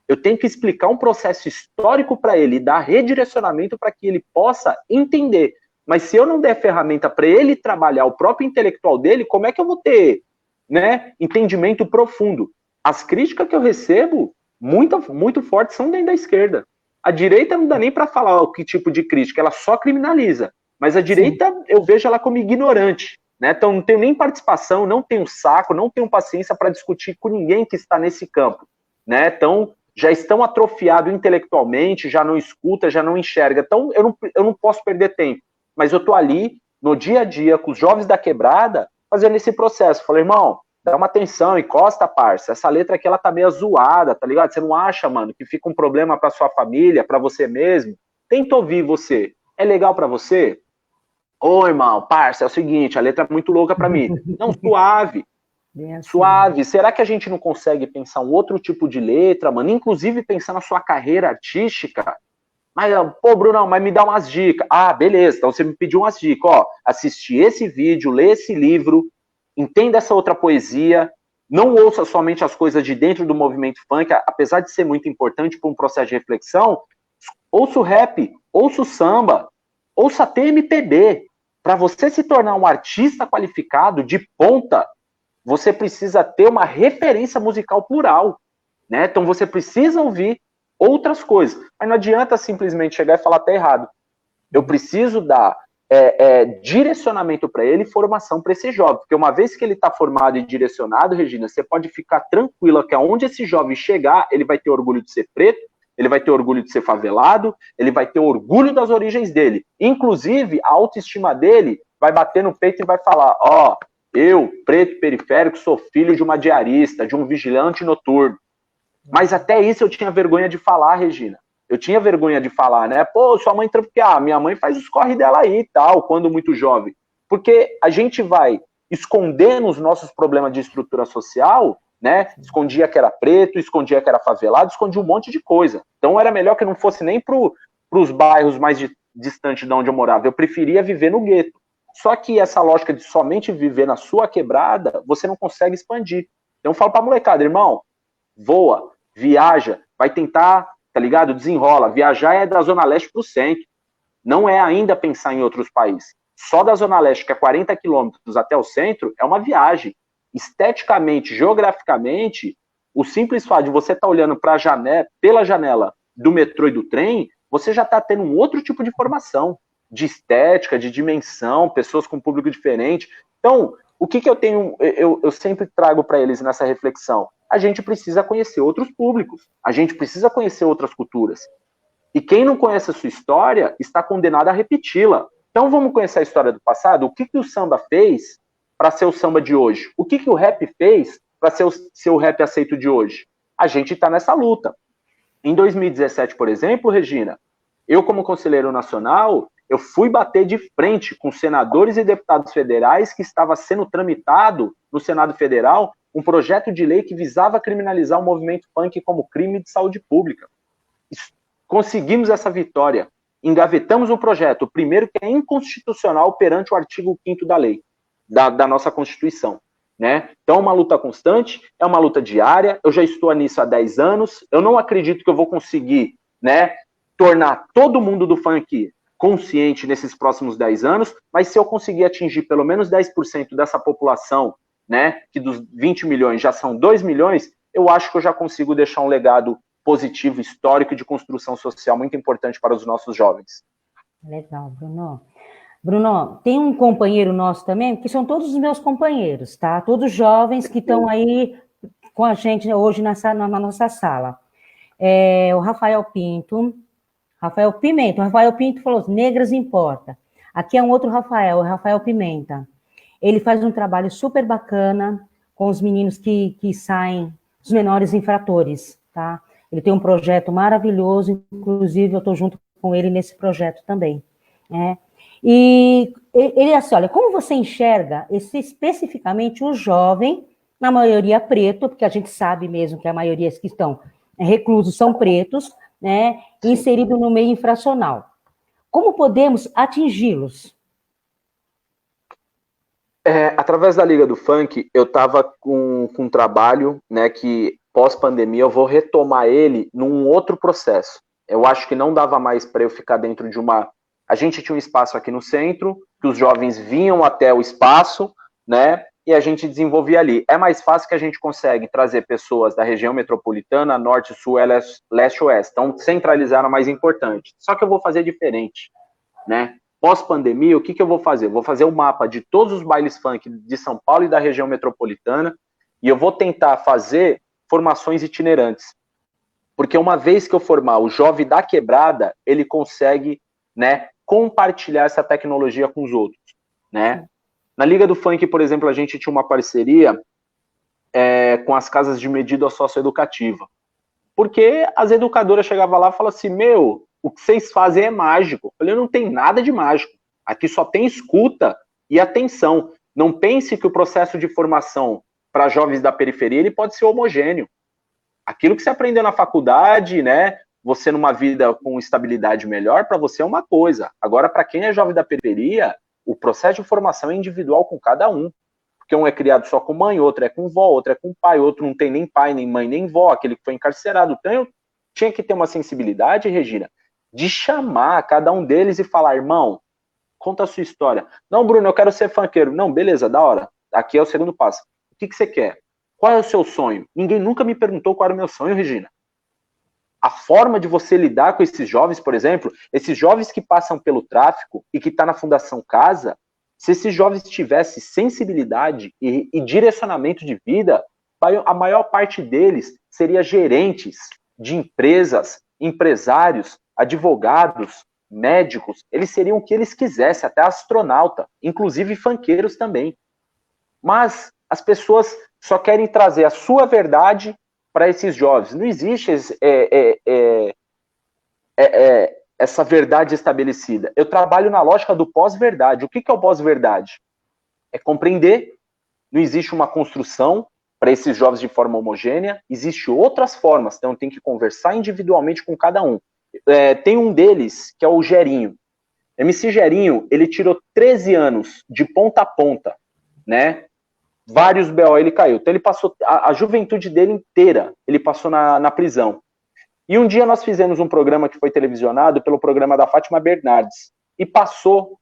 Eu tenho que explicar um processo histórico para ele, dar redirecionamento para que ele possa entender. Mas se eu não der ferramenta para ele trabalhar o próprio intelectual dele, como é que eu vou ter, né, entendimento profundo? As críticas que eu recebo, muito fortes, são dentro da esquerda. A direita não dá nem para falar o que tipo de crítica, ela só criminaliza. Mas a direita, sim, eu vejo ela como ignorante, né? Então não tenho nem participação, não tenho saco, não tenho paciência para discutir com ninguém que está nesse campo, né? Então já estão atrofiados intelectualmente, já não escuta, já não enxerga. Então eu não posso perder tempo. Mas eu tô ali, no dia a dia, com os jovens da quebrada, fazendo esse processo. Falei, irmão, dá uma atenção, encosta, parça. Essa letra aqui, ela tá meio zoada, tá ligado? Você não acha, mano, que fica um problema pra sua família, pra você mesmo? Tenta ouvir você. É legal pra você? Ô, irmão, parça, é o seguinte, a letra é muito louca pra mim. Não, suave. Assim. Suave. Será que a gente não consegue pensar um outro tipo de letra, mano? Inclusive pensar na sua carreira artística? Mas, pô, Bruno, mas me dá umas dicas. Ah, beleza, então você me pediu umas dicas. Ó, assistir esse vídeo, ler esse livro, entenda essa outra poesia, não ouça somente as coisas de dentro do movimento funk, apesar de ser muito importante para um processo de reflexão, ouça o rap, ouça o samba, ouça até MPB. Para você se tornar um artista qualificado, de ponta, você precisa ter uma referência musical plural, né? Então você precisa ouvir outras coisas. Mas não adianta simplesmente chegar e falar tá errado. Eu preciso dar direcionamento para ele e formação para esse jovem. Porque uma vez que ele está formado e direcionado, Regina, você pode ficar tranquila que aonde esse jovem chegar, ele vai ter orgulho de ser preto, ele vai ter orgulho de ser favelado, ele vai ter orgulho das origens dele. Inclusive, a autoestima dele vai bater no peito e vai falar, ó, eu, preto periférico, sou filho de uma diarista, de um vigilante noturno. Mas até isso eu tinha vergonha de falar, Regina. Eu tinha vergonha de falar, né? Pô, sua mãe trampa, porque minha mãe faz os corre dela aí e tal, quando muito jovem. Porque a gente vai escondendo os nossos problemas de estrutura social, né? Escondia que era preto, escondia que era favelado, escondia um monte de coisa. Então era melhor que não fosse nem para os bairros mais distantes de onde eu morava. Eu preferia viver no gueto. Só que essa lógica de somente viver na sua quebrada, você não consegue expandir. Então eu falo pra molecada, irmão, voa, viaja, vai tentar, tá ligado? Desenrola. Viajar é da Zona Leste pro centro. Não é ainda pensar em outros países. Só da Zona Leste, que é 40 quilômetros até o centro, é uma viagem. Esteticamente, geograficamente, o simples fato de você estar olhando pela janela do metrô e do trem, você já está tendo um outro tipo de formação, de estética, de dimensão, pessoas com público diferente. Então, o que eu tenho, eu sempre trago para eles nessa reflexão? A gente precisa conhecer outros públicos, a gente precisa conhecer outras culturas. E quem não conhece a sua história está condenado a repeti-la. Então vamos conhecer a história do passado? O que o samba fez para ser o samba de hoje? O que o rap fez para ser o rap aceito de hoje? A gente está nessa luta. Em 2017, por exemplo, Regina, eu como conselheiro nacional, eu fui bater de frente com senadores e deputados federais que estava sendo tramitado no Senado Federal um projeto de lei que visava criminalizar o movimento funk como crime de saúde pública. Conseguimos essa vitória. Engavetamos o projeto, o primeiro que é inconstitucional perante o artigo 5º da lei, da nossa Constituição. Né? Então é uma luta constante, é uma luta diária, eu já estou nisso há 10 anos, eu não acredito que eu vou conseguir, né, tornar todo mundo do funk consciente nesses próximos 10 anos, mas se eu conseguir atingir pelo menos 10% dessa população, né, que dos 20 milhões já são 2 milhões, eu acho que eu já consigo deixar um legado positivo, histórico de construção social muito importante para os nossos jovens. Legal, Bruno. Bruno, tem um companheiro nosso também, que são todos os meus companheiros, tá? Todos jovens que estão aí com a gente hoje na nossa sala. O Rafael Pinto. Rafael Pimenta. O Rafael Pinto falou, negras importa. Aqui é um outro Rafael, o Rafael Pimenta. Ele faz um trabalho super bacana com os meninos que saem, os menores infratores, tá? Ele tem um projeto maravilhoso, inclusive eu estou junto com ele nesse projeto também, né? E ele assim, olha, como você enxerga especificamente o jovem, na maioria preto, porque a gente sabe mesmo que a maioria que estão reclusos são pretos, né, inserido no meio infracional. Como podemos atingi-los? Através da Liga do Funk, eu estava com um trabalho, né, que pós-pandemia eu vou retomar ele num outro processo. Eu acho que não dava mais para eu ficar dentro de uma... A gente tinha um espaço aqui no centro, que os jovens vinham até o espaço, né, e a gente desenvolvia ali. É mais fácil que a gente consegue trazer pessoas da região metropolitana, norte, sul, leste, oeste. Então, centralizar é o mais importante. Só que eu vou fazer diferente, né? Pós-pandemia, o que eu vou fazer? Eu vou fazer um mapa de todos os bailes funk de São Paulo e da região metropolitana e eu vou tentar fazer formações itinerantes. Porque uma vez que eu formar o jovem da quebrada, ele consegue, né, compartilhar essa tecnologia com os outros, né? Na Liga do Funk, por exemplo, a gente tinha uma parceria com as casas de medida socioeducativa. Porque as educadoras chegavam lá e falavam assim, o que vocês fazem é mágico. Eu falei, não tem nada de mágico. Aqui só tem escuta e atenção. Não pense que o processo de formação para jovens da periferia ele pode ser homogêneo. Aquilo que você aprendeu na faculdade, né, você numa vida com estabilidade melhor, para você é uma coisa. Agora, para quem é jovem da periferia, o processo de formação é individual com cada um. Porque um é criado só com mãe, outro é com vó, outro é com pai, outro não tem nem pai, nem mãe, nem vó, aquele que foi encarcerado. Então eu tinha que ter uma sensibilidade, Regina, de chamar cada um deles e falar, irmão, conta a sua história. Não, Bruno, eu quero ser funkeiro. Não, beleza, da hora. Aqui é o segundo passo. O que você quer? Qual é o seu sonho? Ninguém nunca me perguntou qual era o meu sonho, Regina. A forma de você lidar com esses jovens, por exemplo, esses jovens que passam pelo tráfico e que estão na Fundação Casa, se esses jovens tivessem sensibilidade e direcionamento de vida, a maior parte deles seria gerentes de empresas, empresários, advogados, médicos, eles seriam o que eles quisessem, até astronauta, inclusive funkeiros também. Mas as pessoas só querem trazer a sua verdade para esses jovens. Não existe essa verdade estabelecida. Eu trabalho na lógica do pós-verdade. O que é o pós-verdade? É compreender, não existe uma construção para esses jovens de forma homogênea, existem outras formas, então tem que conversar individualmente com cada um. Tem um deles, que é o Gerinho. MC Gerinho, ele tirou 13 anos de ponta a ponta, né? Vários BO ele caiu. Então ele passou a juventude dele inteira, ele passou na prisão. E um dia nós fizemos um programa que foi televisionado pelo programa da Fátima Bernardes e passou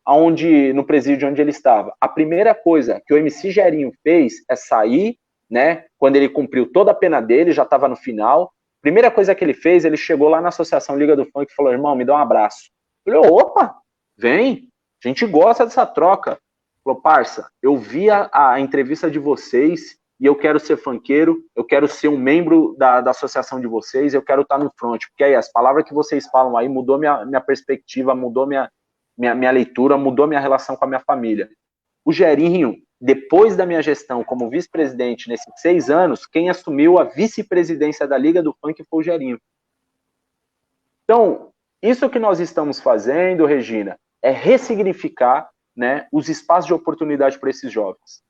no presídio onde ele estava. A primeira coisa que o MC Gerinho fez é sair, né? Quando ele cumpriu toda a pena dele, já estava no final. Primeira coisa que ele fez, ele chegou lá na Associação Liga do Funk e falou, irmão, me dá um abraço. Eu falei, opa, vem, a gente gosta dessa troca. Falou, parça, eu vi a entrevista de vocês e eu quero ser funkeiro, eu quero ser um membro da associação de vocês, eu quero estar no front, porque aí as palavras que vocês falam aí mudou minha perspectiva, mudou minha leitura, mudou minha relação com a minha família. O Gerinho, depois da minha gestão como vice-presidente nesses 6 anos, quem assumiu a vice-presidência da Liga do Funk foi o Gerinho. Então, isso que nós estamos fazendo, Regina, é ressignificar, né, os espaços de oportunidade para esses jovens.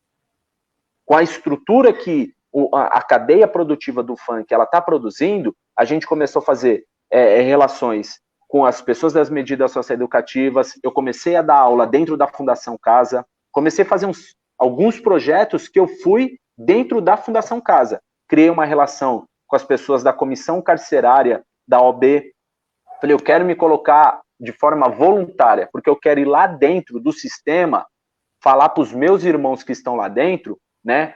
Com a estrutura que a cadeia produtiva do funk ela está produzindo, a gente começou a fazer relações com as pessoas das medidas socioeducativas, eu comecei a dar aula dentro da Fundação Casa, comecei a fazer alguns projetos que eu fui dentro da Fundação Casa. Criei uma relação com as pessoas da comissão carcerária da OB. Falei, eu quero me colocar de forma voluntária, porque eu quero ir lá dentro do sistema, falar para os meus irmãos que estão lá dentro, né,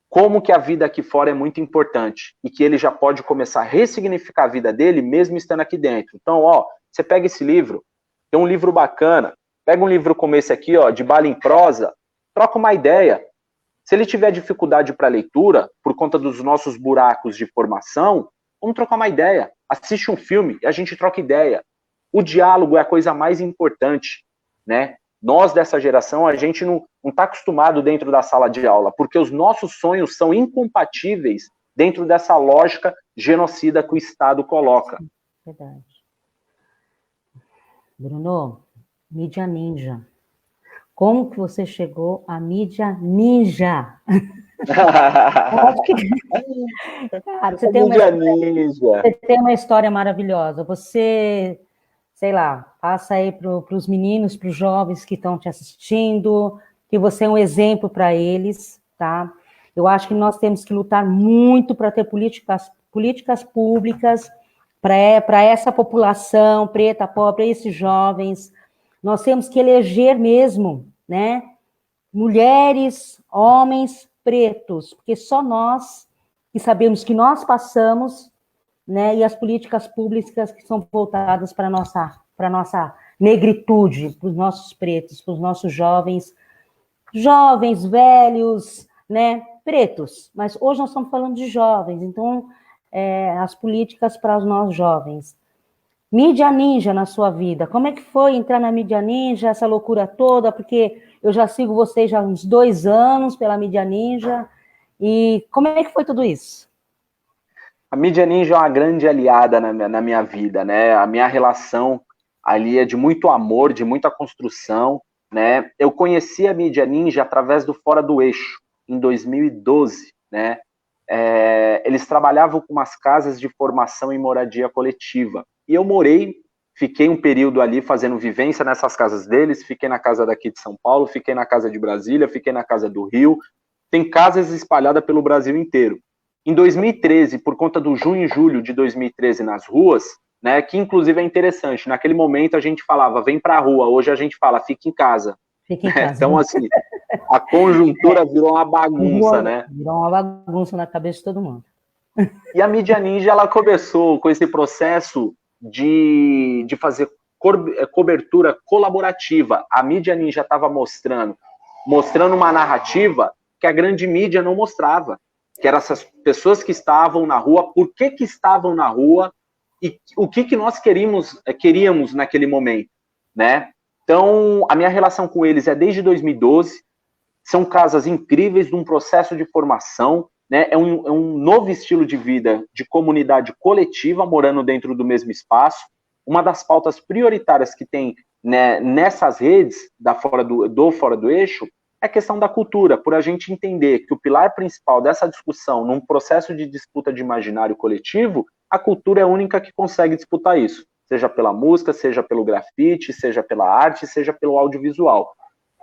como que a vida aqui fora é muito importante e que ele já pode começar a ressignificar a vida dele mesmo estando aqui dentro. Então, ó, você pega esse livro, tem um livro bacana, pega um livro como esse aqui, ó, de Bala em Prosa, troca uma ideia. Se ele tiver dificuldade para leitura, por conta dos nossos buracos de formação, vamos trocar uma ideia. Assiste um filme e a gente troca ideia. O diálogo é a coisa mais importante, né? Nós, dessa geração, a gente não está acostumado dentro da sala de aula, porque os nossos sonhos são incompatíveis dentro dessa lógica genocida que o Estado coloca. Verdade. Bruno, mídia ninja. Como que você chegou à mídia ninja? Cara, você tem uma história maravilhosa. Você, sei lá, passa aí para os meninos, para os jovens que estão te assistindo, que você é um exemplo para eles, tá? Eu acho que nós temos que lutar muito para ter políticas públicas para essa população preta, pobre, esses jovens. Nós temos que eleger mesmo, né? Mulheres, homens pretos, porque só nós que sabemos que nós passamos, né? E as políticas públicas que são voltadas para a nossa negritude, para os nossos pretos, para os nossos jovens, velhos, né? Pretos. Mas hoje nós estamos falando de jovens, então as políticas para os nossos jovens. Mídia ninja na sua vida, como é que foi entrar na mídia ninja, essa loucura toda, porque eu já sigo vocês já há uns 2 anos pela mídia ninja, e como é que foi tudo isso? A mídia ninja é uma grande aliada na minha vida, né? A minha relação ali é de muito amor, de muita construção, né? Eu conheci a mídia ninja através do Fora do Eixo, em 2012, né? Eles trabalhavam com umas casas de formação em moradia coletiva. E eu fiquei um período ali fazendo vivência nessas casas deles, fiquei na casa daqui de São Paulo, fiquei na casa de Brasília, fiquei na casa do Rio. Tem casas espalhadas pelo Brasil inteiro. Em 2013, por conta do junho e julho de 2013 nas ruas, né, que inclusive é interessante, naquele momento a gente falava, vem pra rua, hoje a gente fala, fica em casa. Fica em casa. Então, assim, a conjuntura virou uma bagunça, né? Virou uma bagunça na cabeça de todo mundo. E a mídia ninja, ela começou com esse processo de fazer cobertura colaborativa. A mídia ninja estava mostrando uma narrativa que a grande mídia não mostrava, que eram essas pessoas que estavam na rua, por que estavam na rua e o que nós queríamos naquele momento, né? Então, a minha relação com eles é desde 2012, são casas incríveis de um processo de formação, né? É um novo estilo de vida, de comunidade coletiva, morando dentro do mesmo espaço. Uma das pautas prioritárias que tem, né, nessas redes Fora do Eixo é a questão da cultura, por a gente entender que o pilar principal dessa discussão, num processo de disputa de imaginário coletivo, a cultura é a única que consegue disputar isso, seja pela música, seja pelo grafite, seja pela arte, seja pelo audiovisual.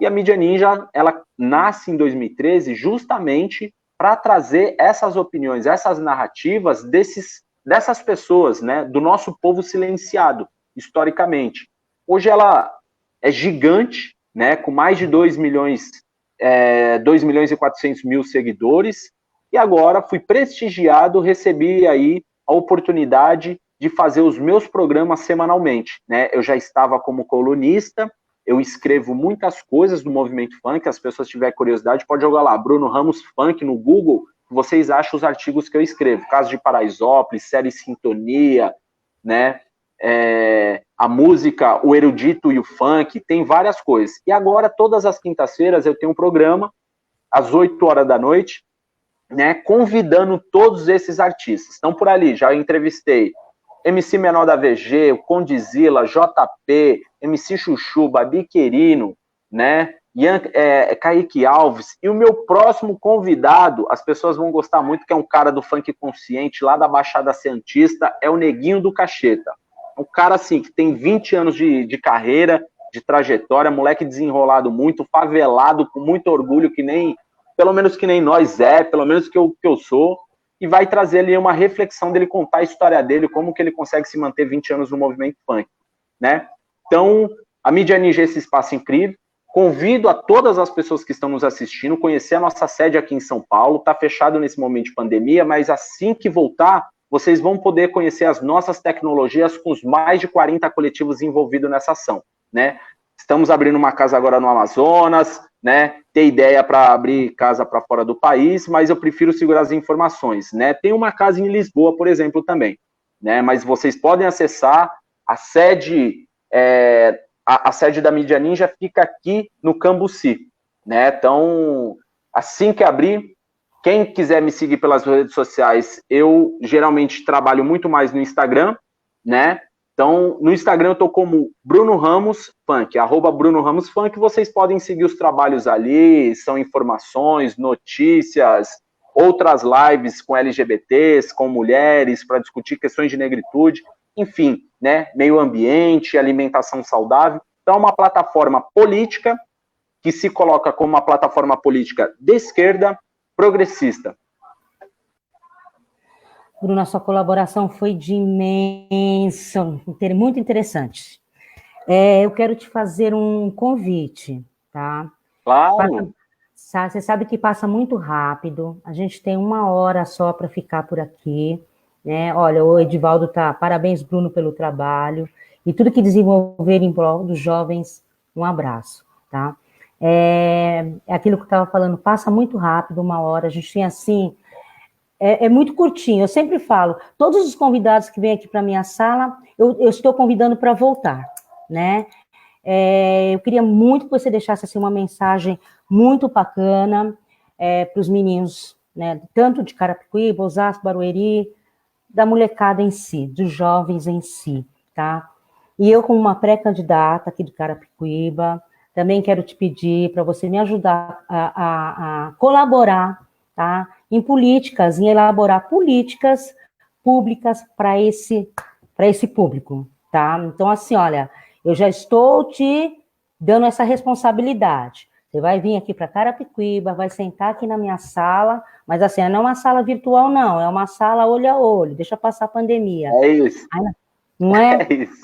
E a mídia ninja, ela nasce em 2013 justamente para trazer essas opiniões, essas narrativas dessas pessoas, né, do nosso povo silenciado, historicamente. Hoje ela é gigante, né, com mais de 2 milhões e 400 mil seguidores, e agora fui prestigiado, recebi aí a oportunidade de fazer os meus programas semanalmente, né? Eu já estava como colunista, eu escrevo muitas coisas do movimento funk, as pessoas tiverem curiosidade, pode jogar lá, Bruno Ramos Funk no Google, vocês acham os artigos que eu escrevo, Caso de Paraisópolis, Série Sintonia, né? A música, o erudito e o funk, tem várias coisas. E agora, todas as quintas-feiras, eu tenho um programa, às 8 horas da noite, né, convidando todos esses artistas. Então, por ali, já entrevistei MC Menor da VG, o Condizila, JP, MC Chuchu, Babi Querino, né, Kaique Alves, e o meu próximo convidado, as pessoas vão gostar muito, que é um cara do funk consciente, lá da Baixada Santista, é o Neguinho do Cacheta. Um cara, assim, que tem 20 anos de carreira, de trajetória, moleque desenrolado muito, favelado, com muito orgulho, pelo menos que nem nós pelo menos que eu sou, e vai trazer ali uma reflexão dele, contar a história dele, como que ele consegue se manter 20 anos no movimento funk, né? Então, a mídia ninja é esse espaço incrível. Convido a todas as pessoas que estão nos assistindo conhecer a nossa sede aqui em São Paulo. Está fechado nesse momento de pandemia, mas assim que voltar, vocês vão poder conhecer as nossas tecnologias com os mais de 40 coletivos envolvidos nessa ação, né? Estamos abrindo uma casa agora no Amazonas, né? Tem ideia para abrir casa para fora do país, mas eu prefiro segurar as informações, né? Tem uma casa em Lisboa, por exemplo, também, né? Mas vocês podem acessar A sede, a sede da Mídia Ninja fica aqui no Cambuci, né? Então, assim que abrir, quem quiser me seguir pelas redes sociais, eu geralmente trabalho muito mais no Instagram, né? Então, no Instagram eu tô como Bruno Ramos Funk, @Bruno Ramos Funk. Vocês podem seguir os trabalhos ali, são informações, notícias, outras lives com LGBTs, com mulheres, para discutir questões de negritude, enfim, né? Meio ambiente, alimentação saudável. Então, é uma plataforma política que se coloca como uma plataforma política de esquerda, progressista. Bruno, a sua colaboração foi de imenso, muito interessante. Eu quero te fazer um convite, tá? Claro. Você sabe que passa muito rápido, a gente tem 1 hora só para ficar por aqui, né? Olha, o Edivaldo tá, parabéns, Bruno, pelo trabalho, e tudo que desenvolver em prol dos jovens, um abraço, tá? É aquilo que eu estava falando, passa muito rápido, 1 hora, a gente tem assim, é muito curtinho, eu sempre falo, todos os convidados que vêm aqui para a minha sala, eu estou convidando para voltar, né? Eu queria muito que você deixasse assim, uma mensagem muito bacana para os meninos, né? Tanto de Carapicuíba, Osasco, Barueri, da molecada em si, dos jovens em si, tá? E eu, como uma pré-candidata aqui de Carapicuíba, também quero te pedir para você me ajudar a colaborar, tá? Em políticas, em elaborar políticas públicas para esse público, tá? Então, assim, olha, eu já estou te dando essa responsabilidade. Você vai vir aqui para Carapicuíba, vai sentar aqui na minha sala, mas assim, não é uma sala virtual, não, é uma sala olho a olho, deixa passar a pandemia. É isso. Não é? É isso.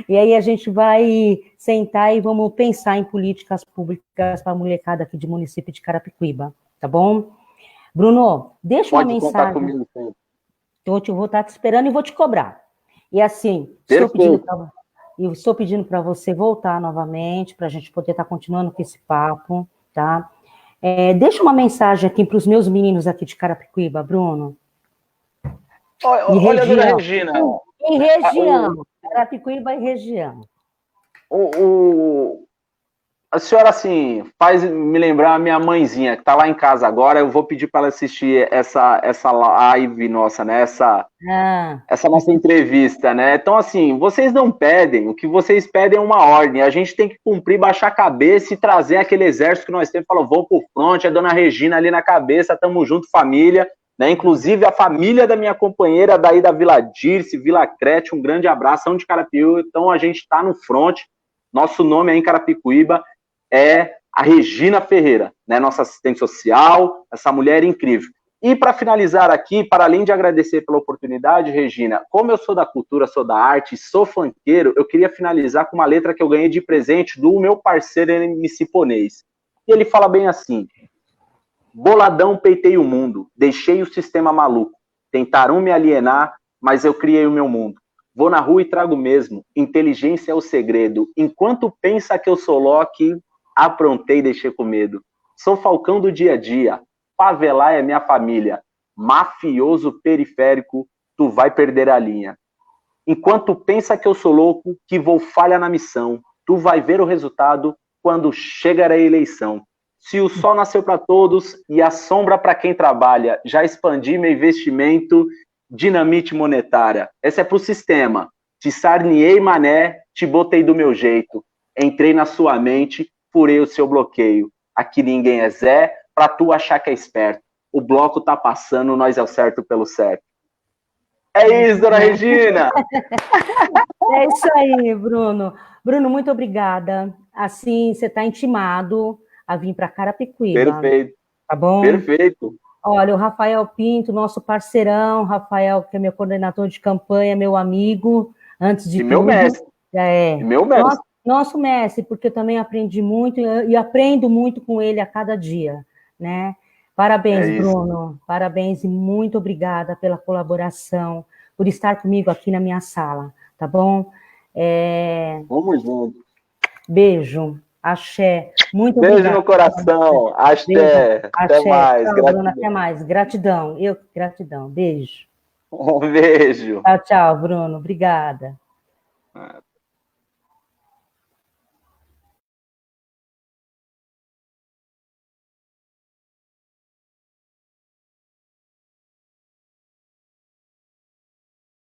E aí a gente vai sentar e vamos pensar em políticas públicas para a molecada aqui do município de Carapicuíba, tá bom? Bruno, deixa uma mensagem. Pode contar comigo, sim. Eu vou estar te esperando e vou te cobrar. E assim, estou pedindo para você voltar novamente, para a gente poder estar continuando com esse papo, tá? Deixa uma mensagem aqui para os meus meninos aqui de Carapicuíba, Bruno. Olha, dona Regina. Em região, Carapicuíba e região. A senhora, assim, faz me lembrar a minha mãezinha, que está lá em casa agora. Eu vou pedir para ela assistir essa live nossa, né? Essa nossa entrevista, né? Então, assim, vocês não pedem, o que vocês pedem é uma ordem. A gente tem que cumprir, baixar a cabeça e trazer aquele exército que nós temos. Falou, vou pro front, a dona Regina ali na cabeça, tamo junto, família. Né? Inclusive, a família da minha companheira daí da Vila Dirce, Vila Crete, um grande abraço, são de Carapicuíba. Então, a gente está no front. Nosso nome aí em Carapicuíba é a Regina Ferreira, né? Nossa assistente social, essa mulher incrível. E para finalizar aqui, para além de agradecer pela oportunidade, Regina, como eu sou da cultura, sou da arte, sou funkeiro, eu queria finalizar com uma letra que eu ganhei de presente do meu parceiro MC Ponês. E ele fala bem assim: boladão, peitei o mundo, deixei o sistema maluco, tentaram me alienar, mas eu criei o meu mundo. Vou na rua e trago mesmo, inteligência é o segredo, enquanto pensa que eu sou Loki, aprontei e deixei com medo. Sou Falcão do dia a dia, favelar é minha família, mafioso periférico, tu vai perder a linha. Enquanto pensa que eu sou louco, que vou falha na missão, tu vai ver o resultado quando chegar a eleição. Se o sol nasceu para todos e a sombra para quem trabalha, já expandi meu investimento, dinamite monetária. Essa é pro sistema. Te sarniei, mané, te botei do meu jeito. Entrei na sua mente, furei o seu bloqueio. Aqui ninguém é Zé, pra tu achar que é esperto. O bloco tá passando, nós é o certo pelo certo. É isso, dona Regina! É isso aí, Bruno. Bruno, muito obrigada. Assim, você está intimado a vir para Carapicuíba. Perfeito. Tá bom? Perfeito. Olha, o Rafael Pinto, nosso parceirão, Rafael, que é meu coordenador de campanha, meu amigo, antes de tudo. Meu mestre. Meu mestre. Nosso mestre, porque eu também aprendi muito e aprendo muito com ele a cada dia, né? Parabéns, Bruno. Parabéns e muito obrigada pela colaboração, por estar comigo aqui na minha sala, tá bom? Vamos junto. Beijo. Axé. Muito beijo obrigada. No coração. Axé. Até mais. Tchau, Bruno, até mais. Gratidão. Gratidão. Beijo. Um beijo. Tchau, Bruno. Obrigada. Ah,